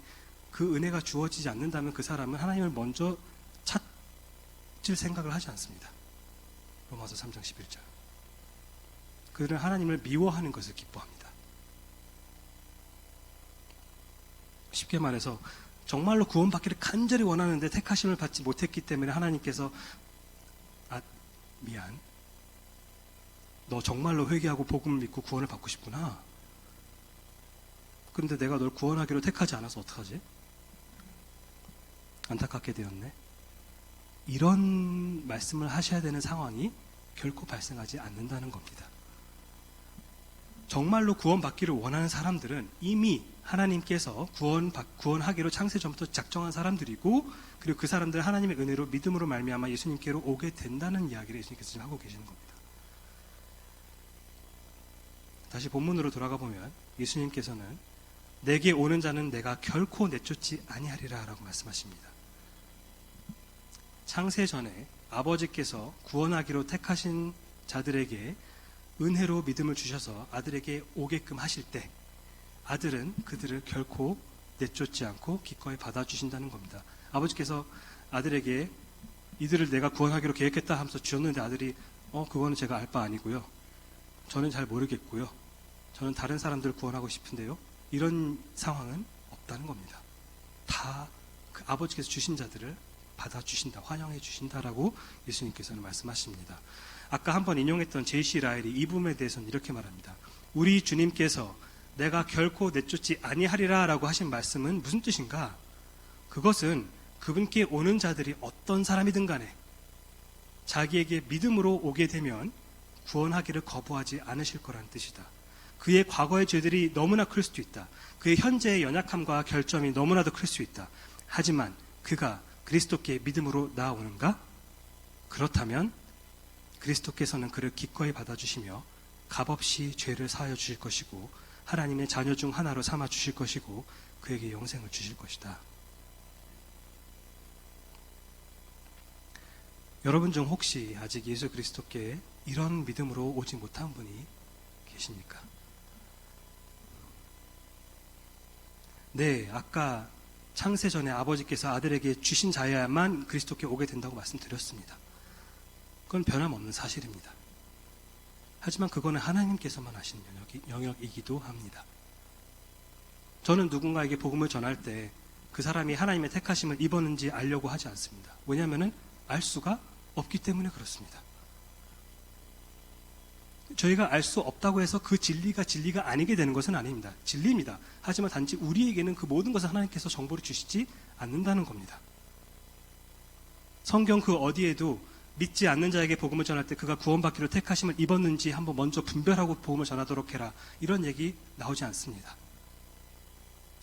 Speaker 1: 그 은혜가 주어지지 않는다면 그 사람은 하나님을 먼저 찾을 생각을 하지 않습니다. 로마서 3장 11절. 그들은 하나님을 미워하는 것을 기뻐합니다. 쉽게 말해서 정말로 구원받기를 간절히 원하는데 택하심을 받지 못했기 때문에 하나님께서 미안, 너 정말로 회개하고 복음을 믿고 구원을 받고 싶구나. 그런데 내가 널 구원하기로 택하지 않아서 어떡하지? 안타깝게 되었네. 이런 말씀을 하셔야 되는 상황이 결코 발생하지 않는다는 겁니다. 정말로 구원받기를 원하는 사람들은 이미 하나님께서 구원하기로 창세 전부터 작정한 사람들이고 그리고 그 사람들은 하나님의 은혜로 믿음으로 말미암아 예수님께로 오게 된다는 이야기를 예수님께서 지금 하고 계시는 겁니다. 다시 본문으로 돌아가 보면 예수님께서는 내게 오는 자는 내가 결코 내쫓지 아니하리라 라고 말씀하십니다. 창세 전에 아버지께서 구원하기로 택하신 자들에게 은혜로 믿음을 주셔서 아들에게 오게끔 하실 때 아들은 그들을 결코 내쫓지 않고 기꺼이 받아주신다는 겁니다. 아버지께서 아들에게 이들을 내가 구원하기로 계획했다 하면서 주셨는데 아들이 그거는 제가 알 바 아니고요. 저는 잘 모르겠고요. 저는 다른 사람들을 구원하고 싶은데요. 이런 상황은 없다는 겁니다. 다 그 아버지께서 주신 자들을 받아주신다, 환영해 주신다라고 예수님께서는 말씀하십니다. 아까 한번 인용했던 J.C. 라일이 이 부분에 대해서는 이렇게 말합니다. 우리 주님께서 내가 결코 내쫓지 아니하리라 라고 하신 말씀은 무슨 뜻인가? 그것은 그분께 오는 자들이 어떤 사람이든 간에 자기에게 믿음으로 오게 되면 구원하기를 거부하지 않으실 거라는 뜻이다. 그의 과거의 죄들이 너무나 클 수도 있다. 그의 현재의 연약함과 결점이 너무나도 클 수 있다. 하지만 그가 그리스도께 믿음으로 나아오는가? 그렇다면 그리스도께서는 그를 기꺼이 받아주시며 값없이 죄를 사하여 주실 것이고 하나님의 자녀 중 하나로 삼아 주실 것이고 그에게 영생을 주실 것이다. 여러분 중 혹시 아직 예수 그리스도께 이런 믿음으로 오지 못한 분이 계십니까? 네, 아까 창세 전에 아버지께서 아들에게 주신 자야만 그리스도께 오게 된다고 말씀드렸습니다. 그건 변함없는 사실입니다. 하지만 그거는 하나님께서만 하시는 영역이기도 합니다. 저는 누군가에게 복음을 전할 때 그 사람이 하나님의 택하심을 입었는지 알려고 하지 않습니다. 왜냐하면 알 수가 없기 때문에 그렇습니다. 저희가 알 수 없다고 해서 그 진리가 아니게 되는 것은 아닙니다. 진리입니다. 하지만 단지 우리에게는 그 모든 것을 하나님께서 정보를 주시지 않는다는 겁니다. 성경 그 어디에도 믿지 않는 자에게 복음을 전할 때 그가 구원받기로 택하심을 입었는지 한번 먼저 분별하고 복음을 전하도록 해라. 이런 얘기 나오지 않습니다.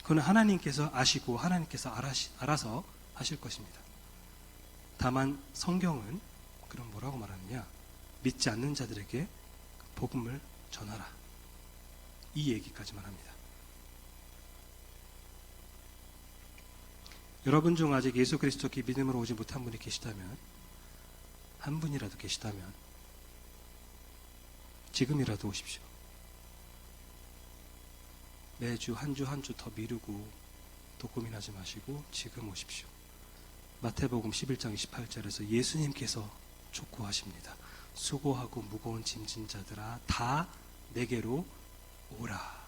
Speaker 1: 그건 하나님께서 아시고 하나님께서 알아서 하실 것입니다. 다만 성경은 그럼 뭐라고 말하느냐? 믿지 않는 자들에게 복음을 전하라. 이 얘기까지만 합니다. 여러분 중 아직 예수 그리스도께 믿음으로 오지 못한 분이 계시다면, 한 분이라도 계시다면 지금이라도 오십시오. 매주 한 주 한 주 더 미루고 또 고민하지 마시고 지금 오십시오. 마태복음 11장 28절에서 예수님께서 촉구하십니다. 수고하고 무거운 짐진 자들아 다 내게로 오라.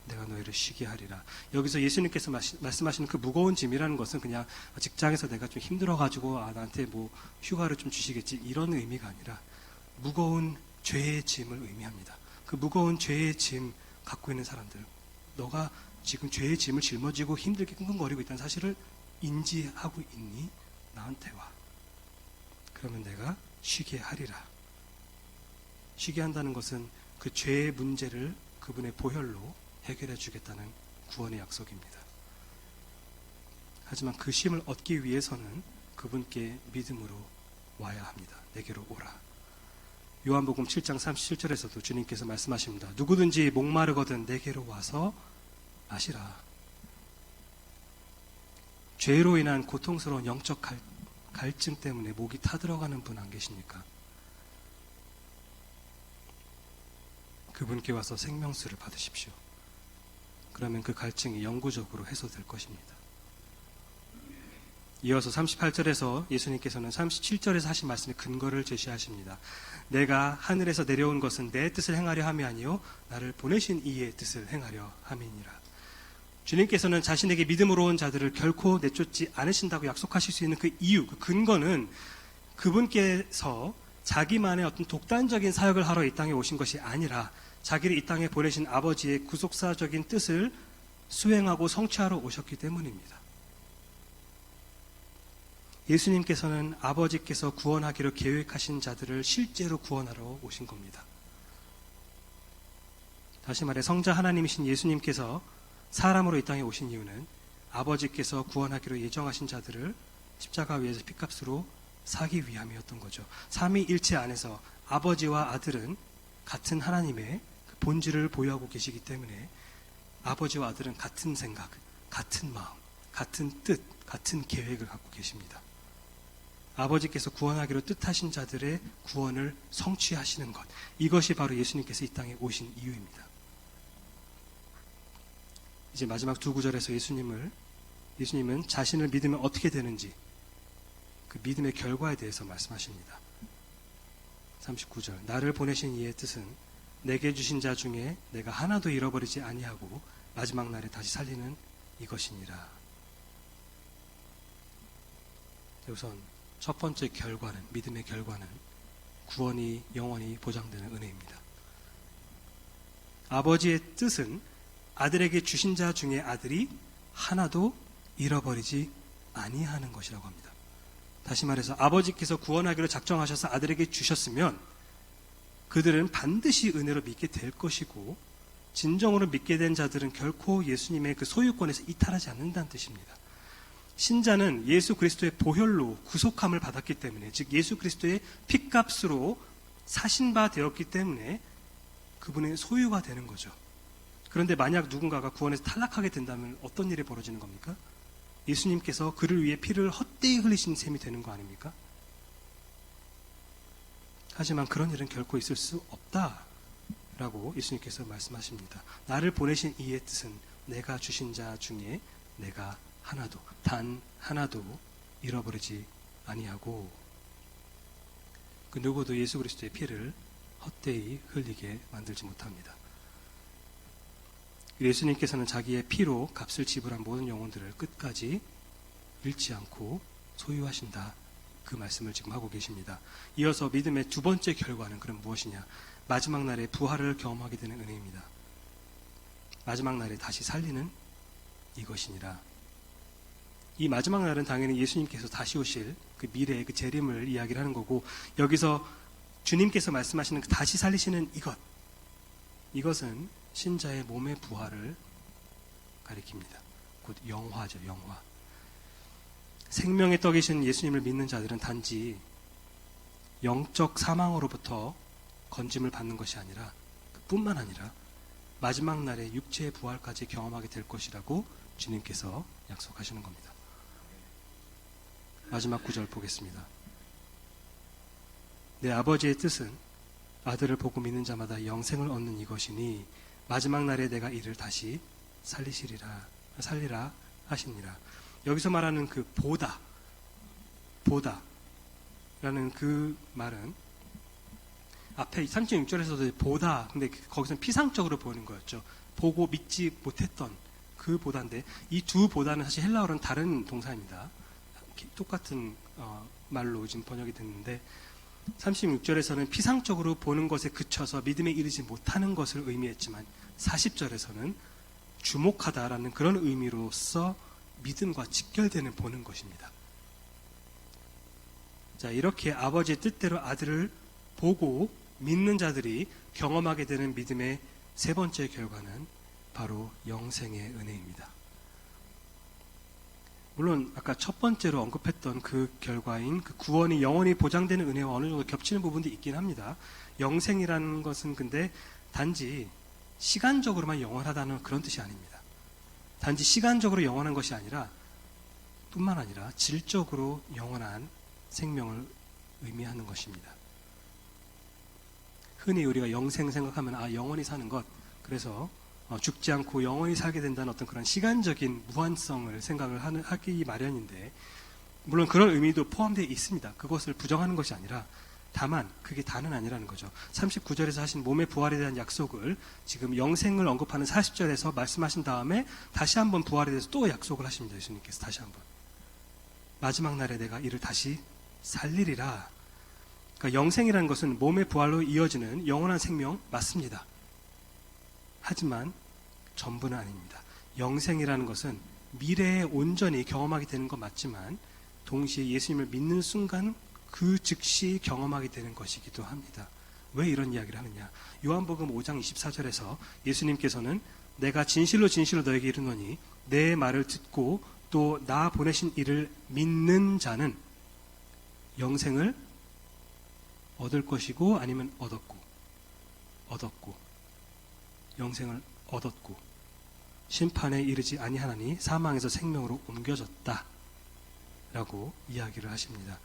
Speaker 1: 내가 너희를 쉬게 하리라. 여기서 예수님께서 말씀하시는 그 무거운 짐이라는 것은 그냥 직장에서 내가 좀 힘들어가지고 나한테 뭐 휴가를 좀 주시겠지 이런 의미가 아니라 무거운 죄의 짐을 의미합니다. 그 무거운 죄의 짐 갖고 있는 사람들, 너가 지금 죄의 짐을 짊어지고 힘들게 끙끙거리고 있다는 사실을 인지하고 있니? 나한테 와. 그러면 내가 쉬게 하리라. 쉬게 한다는 것은 그 죄의 문제를 그분의 보혈로 해결해 주겠다는 구원의 약속입니다. 하지만 그 쉼을 얻기 위해서는 그분께 믿음으로 와야 합니다. 내게로 오라. 요한복음 7장 37절에서도 주님께서 말씀하십니다. 누구든지 목마르거든 내게로 와서 마시라. 죄로 인한 고통스러운 영적 갈증 때문에 목이 타들어가는 분 안 계십니까? 그분께 와서 생명수를 받으십시오. 그러면 그 갈증이 영구적으로 해소될 것입니다. 이어서 38절에서 예수님께서는 37절에서 하신 말씀의 근거를 제시하십니다. 내가 하늘에서 내려온 것은 내 뜻을 행하려 함이 아니요 나를 보내신 이의 뜻을 행하려 함이니라. 주님께서는 자신에게 믿음으로 온 자들을 결코 내쫓지 않으신다고 약속하실 수 있는 그 이유, 그 근거는 그분께서 자기만의 어떤 독단적인 사역을 하러 이 땅에 오신 것이 아니라 자기를 이 땅에 보내신 아버지의 구속사적인 뜻을 수행하고 성취하러 오셨기 때문입니다. 예수님께서는 아버지께서 구원하기로 계획하신 자들을 실제로 구원하러 오신 겁니다. 다시 말해 성자 하나님이신 예수님께서 사람으로 이 땅에 오신 이유는 아버지께서 구원하기로 예정하신 자들을 십자가 위에서 핏값으로 사기 위함이었던 거죠. 삼위일체 안에서 아버지와 아들은 같은 하나님의 본질을 보유하고 계시기 때문에 아버지와 아들은 같은 생각, 같은 마음, 같은 뜻, 같은 계획을 갖고 계십니다. 아버지께서 구원하기로 뜻하신 자들의 구원을 성취하시는 것, 이것이 바로 예수님께서 이 땅에 오신 이유입니다. 이제 마지막 두 구절에서 예수님은 자신을 믿으면 어떻게 되는지 그 믿음의 결과에 대해서 말씀하십니다. 39절 나를 보내신 이의 뜻은 내게 주신 자 중에 내가 하나도 잃어버리지 아니하고 마지막 날에 다시 살리는 이것이니라. 우선 첫 번째 결과는, 믿음의 결과는 구원이 영원히 보장되는 은혜입니다. 아버지의 뜻은 아들에게 주신 자 중에 아들이 하나도 잃어버리지 아니하는 것이라고 합니다. 다시 말해서 아버지께서 구원하기로 작정하셔서 아들에게 주셨으면 그들은 반드시 은혜로 믿게 될 것이고 진정으로 믿게 된 자들은 결코 예수님의 그 소유권에서 이탈하지 않는다는 뜻입니다. 신자는 예수 그리스도의 보혈로 구속함을 받았기 때문에, 즉 예수 그리스도의 핏값으로 사신 바 되었기 때문에 그분의 소유가 되는 거죠. 그런데 만약 누군가가 구원에서 탈락하게 된다면 어떤 일이 벌어지는 겁니까? 예수님께서 그를 위해 피를 헛되이 흘리신 셈이 되는 거 아닙니까? 하지만 그런 일은 결코 있을 수 없다라고 예수님께서 말씀하십니다. 나를 보내신 이의 뜻은 내가 주신 자 중에 내가 하나도, 단 하나도 잃어버리지 아니하고 그 누구도 예수 그리스도의 피를 헛되이 흘리게 만들지 못합니다. 예수님께서는 자기의 피로 값을 지불한 모든 영혼들을 끝까지 잃지 않고 소유하신다. 그 말씀을 지금 하고 계십니다. 이어서 믿음의 두 번째 결과는 그럼 무엇이냐? 마지막 날에 부활을 경험하게 되는 은혜입니다. 마지막 날에 다시 살리는 이것이니라. 이 마지막 날은 당연히 예수님께서 다시 오실 그 미래의 그 재림을 이야기를 하는 거고, 여기서 주님께서 말씀하시는 그 다시 살리시는 이것은 신자의 몸의 부활을 가리킵니다. 곧 영화죠, 영화. 생명의 떡이신 예수님을 믿는 자들은 단지 영적 사망으로부터 건짐을 받는 것이 아니라, 뿐만 아니라 마지막 날에 육체의 부활까지 경험하게 될 것이라고 주님께서 약속하시는 겁니다. 마지막 구절 보겠습니다. 내 아버지의 뜻은 아들을 보고 믿는 자마다 영생을 얻는 이것이니 마지막 날에 내가 이를 다시 살리라 하시니라. 여기서 말하는 그 보다라는 그 말은 앞에 36절에서도 보다, 근데 거기서는 피상적으로 보는 거였죠. 보고 믿지 못했던 그 보다인데, 이 두 보다는 사실 헬라어로는 다른 동사입니다. 똑같은 말로 지금 번역이 됐는데, 36절에서는 피상적으로 보는 것에 그쳐서 믿음에 이르지 못하는 것을 의미했지만 40절에서는 주목하다라는 그런 의미로서 믿음과 직결되는 보는 것입니다. 자, 이렇게 아버지의 뜻대로 아들을 보고 믿는 자들이 경험하게 되는 믿음의 세 번째 결과는 바로 영생의 은혜입니다. 물론 아까 첫 번째로 언급했던 그 결과인 그 구원이 영원히 보장되는 은혜와 어느 정도 겹치는 부분도 있긴 합니다. 영생이라는 것은 근데 단지 시간적으로만 영원하다는 그런 뜻이 아닙니다. 단지 시간적으로 영원한 것이 아니라 뿐만 아니라 질적으로 영원한 생명을 의미하는 것입니다. 흔히 우리가 영생 생각하면 영원히 사는 것, 그래서 죽지 않고 영원히 살게 된다는 어떤 그런 시간적인 무한성을 생각을 하기 마련인데, 물론 그런 의미도 포함되어 있습니다. 그것을 부정하는 것이 아니라, 다만 그게 다는 아니라는 거죠. 39절에서 하신 몸의 부활에 대한 약속을 지금 영생을 언급하는 40절에서 말씀하신 다음에 다시 한번 부활에 대해서 또 약속을 하십니다. 예수님께서 다시 한번 마지막 날에 내가 이를 다시 살리리라. 그러니까 영생이라는 것은 몸의 부활로 이어지는 영원한 생명 맞습니다. 하지만 전부는 아닙니다. 영생이라는 것은 미래에 온전히 경험하게 되는 것 맞지만 동시에 예수님을 믿는 순간 그 즉시 경험하게 되는 것이기도 합니다. 왜 이런 이야기를 하느냐? 요한복음 5장 24절에서 예수님께서는 내가 진실로 진실로 너에게 이르노니 내 말을 듣고 또 나 보내신 이를 믿는 자는 영생을 얻을 것이고, 아니면 얻었고 영생을 얻었고 심판에 이르지 아니하나니 사망에서 생명으로 옮겨졌다 라고 이야기를 하십니다.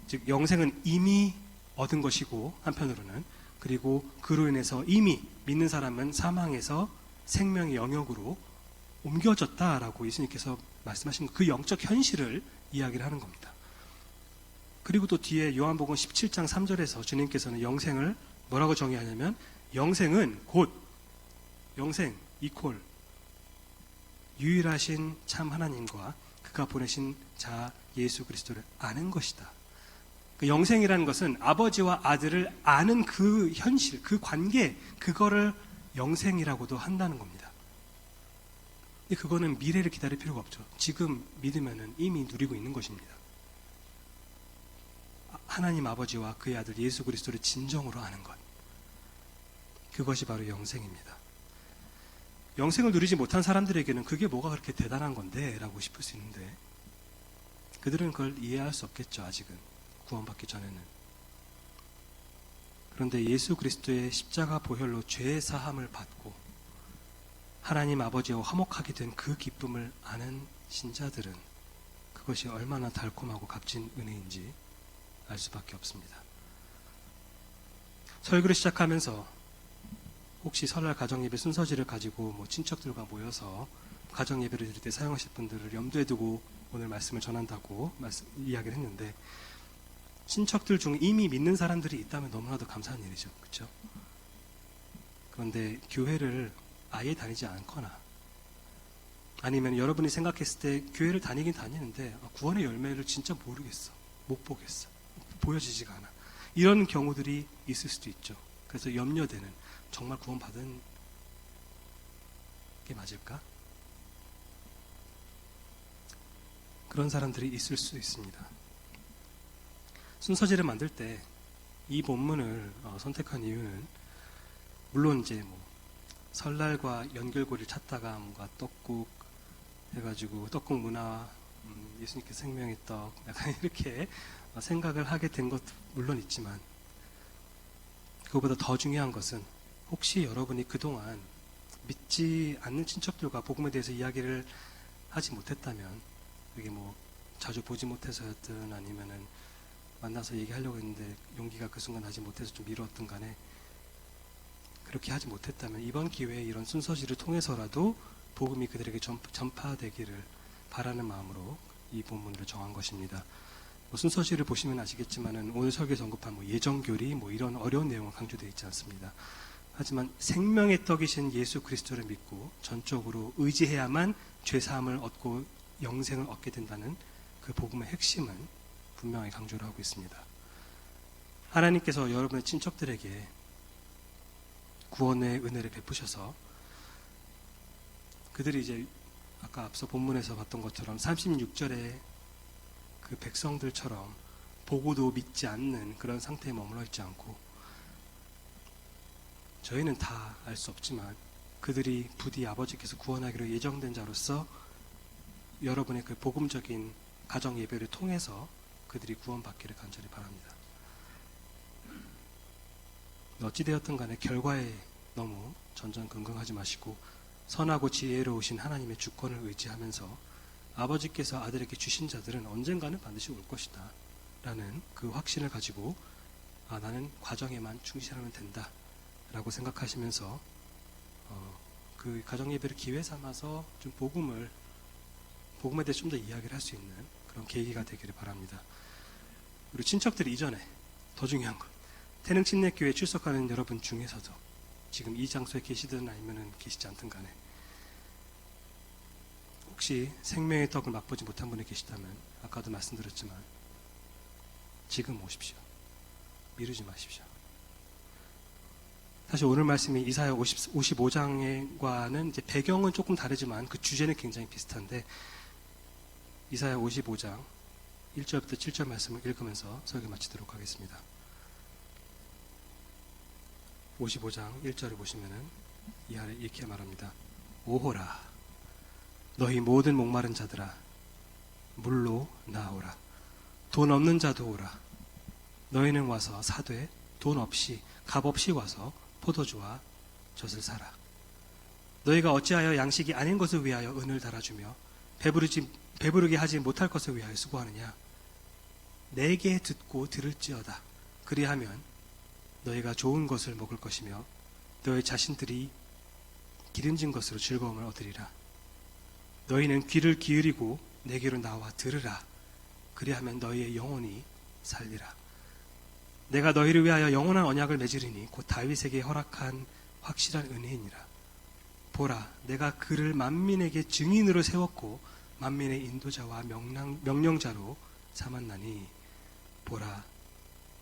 Speaker 1: 즉 영생은 이미 얻은 것이고, 한편으로는 그리고 그로 인해서 이미 믿는 사람은 사망에서 생명의 영역으로 옮겨졌다라고 예수님께서 말씀하신 그 영적 현실을 이야기를 하는 겁니다. 그리고 또 뒤에 요한복음 17장 3절에서 주님께서는 영생을 뭐라고 정의하냐면, 영생은 곧 영생 이퀄 유일하신 참 하나님과 그가 보내신 자 예수 그리스도를 아는 것이다. 그 영생이라는 것은 아버지와 아들을 아는 그 현실, 그 관계, 그거를 영생이라고도 한다는 겁니다. 근데 그거는 미래를 기다릴 필요가 없죠. 지금 믿으면은 이미 누리고 있는 것입니다. 하나님 아버지와 그의 아들 예수 그리스도를 진정으로 아는 것, 그것이 바로 영생입니다. 영생을 누리지 못한 사람들에게는 그게 뭐가 그렇게 대단한 건데 라고 싶을 수 있는데, 그들은 그걸 이해할 수 없겠죠. 아직은 구원받기 전에는. 그런데 예수 그리스도의 십자가 보혈로 죄의 사함을 받고 하나님 아버지와 화목하게 된 그 기쁨을 아는 신자들은 그것이 얼마나 달콤하고 값진 은혜인지 알 수밖에 없습니다. 설교를 시작하면서 혹시 설날 가정예배 순서지를 가지고 친척들과 모여서 가정예배를 드릴 때 사용하실 분들을 염두에 두고 오늘 말씀을 전한다고 이야기를 했는데, 친척들 중 이미 믿는 사람들이 있다면 너무나도 감사한 일이죠. 그렇죠? 그런데 교회를 아예 다니지 않거나, 아니면 여러분이 생각했을 때 교회를 다니긴 다니는데 구원의 열매를 진짜 모르겠어, 못 보겠어, 보여지지가 않아, 이런 경우들이 있을 수도 있죠. 그래서 염려되는, 정말 구원받은 게 맞을까? 그런 사람들이 있을 수 있습니다. 순서지를 만들 때 이 본문을 선택한 이유는, 물론 이제 설날과 연결고리를 찾다가 뭔가 떡국 해가지고 떡국 문화 예수님께서 생명의 떡, 약간 이렇게 생각을 하게 된 것도 물론 있지만, 그것보다 더 중요한 것은 혹시 여러분이 그동안 믿지 않는 친척들과 복음에 대해서 이야기를 하지 못했다면, 이게 뭐 자주 보지 못해서였든 아니면은 만나서 얘기하려고 했는데 용기가 그 순간 나지 못해서 좀 미뤘든 간에, 그렇게 하지 못했다면 이번 기회에 이런 순서지를 통해서라도 복음이 그들에게 전파되기를 바라는 마음으로 이 본문을 정한 것입니다. 순서지를 보시면 아시겠지만은 오늘 설교에서 언급한 예정교리 이런 어려운 내용은 강조되어 있지 않습니다. 하지만 생명의 떡이신 예수 그리스도를 믿고 전적으로 의지해야만 죄사함을 얻고 영생을 얻게 된다는 그 복음의 핵심은 분명히 강조를 하고 있습니다. 하나님께서 여러분의 친척들에게 구원의 은혜를 베푸셔서 그들이 이제 아까 앞서 본문에서 봤던 것처럼 36절에 그 백성들처럼 보고도 믿지 않는 그런 상태에 머물러 있지 않고, 저희는 다 알 수 없지만 그들이 부디 아버지께서 구원하기로 예정된 자로서 여러분의 그 복음적인 가정 예배를 통해서 그들이 구원받기를 간절히 바랍니다. 어찌되었든 간에 결과에 너무 전전긍긍하지 마시고 선하고 지혜로우신 하나님의 주권을 의지하면서 아버지께서 아들에게 주신 자들은 언젠가는 반드시 올 것이다 라는 그 확신을 가지고 나는 과정에만 충실하면 된다 라고 생각하시면서 그 가정 예배를 기회 삼아서 좀 복음에 대해서 좀 더 이야기를 할 수 있는 그런 계기가 되기를 바랍니다. 그리고 친척들이 이전에 더 중요한 것, 태릉 침례교회에 출석하는 여러분 중에서도 지금 이 장소에 계시든 아니면 계시지 않든 간에 혹시 생명의 떡을 맛보지 못한 분이 계시다면 아까도 말씀드렸지만 지금 오십시오. 미루지 마십시오. 사실 오늘 말씀이 이사야 55장과는 이제 배경은 조금 다르지만 그 주제는 굉장히 비슷한데, 이사야 55장 1절부터 7절 말씀을 읽으면서 설교 마치도록 하겠습니다. 55장 1절을 보시면은 이 아래 이렇게 말합니다. 오호라, 너희 모든 목마른 자들아, 물로 나오라. 돈 없는 자도 오라. 너희는 와서 사되 돈 없이 값 없이 와서 포도주와 젖을 사라. 너희가 어찌하여 양식이 아닌 것을 위하여 은을 달아주며 배부르게 하지 못할 것을 위하여 수고하느냐. 내게 듣고 들을지어다. 그리하면 너희가 좋은 것을 먹을 것이며 너희 자신들이 기름진 것으로 즐거움을 얻으리라. 너희는 귀를 기울이고 내게로 나와 들으라. 그리하면 너희의 영혼이 살리라. 내가 너희를 위하여 영원한 언약을 맺으리니 곧 다윗에게 허락한 확실한 은혜이니라. 보라, 내가 그를 만민에게 증인으로 세웠고 만민의 인도자와 명령자로 삼았나니, 보라,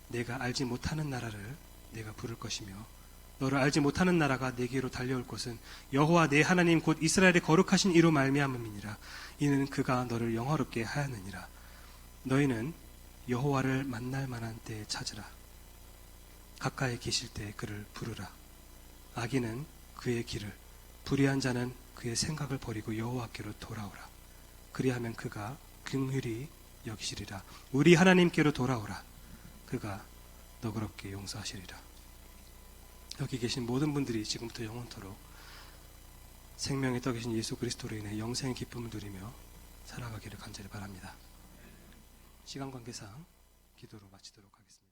Speaker 1: 내가 알지 못하는 나라를 내가 부를 것이며 너를 알지 못하는 나라가 내게로 달려올 것은 여호와 내 하나님 곧 이스라엘의 거룩하신 이로 말미암음이니라. 이는 그가 너를 영화롭게 하였느니라. 너희는 여호와를 만날 만한 때에 찾으라. 가까이 계실 때 그를 부르라. 악인은 그의 길을, 불의한 자는 그의 생각을 버리고 여호와께로 돌아오라. 그리하면 그가 긍휼히 여기시리라. 우리 하나님께로 돌아오라. 그가 너그럽게 용서하시리라. 여기 계신 모든 분들이 지금부터 영원토록 생명의 떡이신 예수 그리스도로 인해 영생의 기쁨을 누리며 살아가기를 간절히 바랍니다. 시간 관계상 기도로 마치도록 하겠습니다.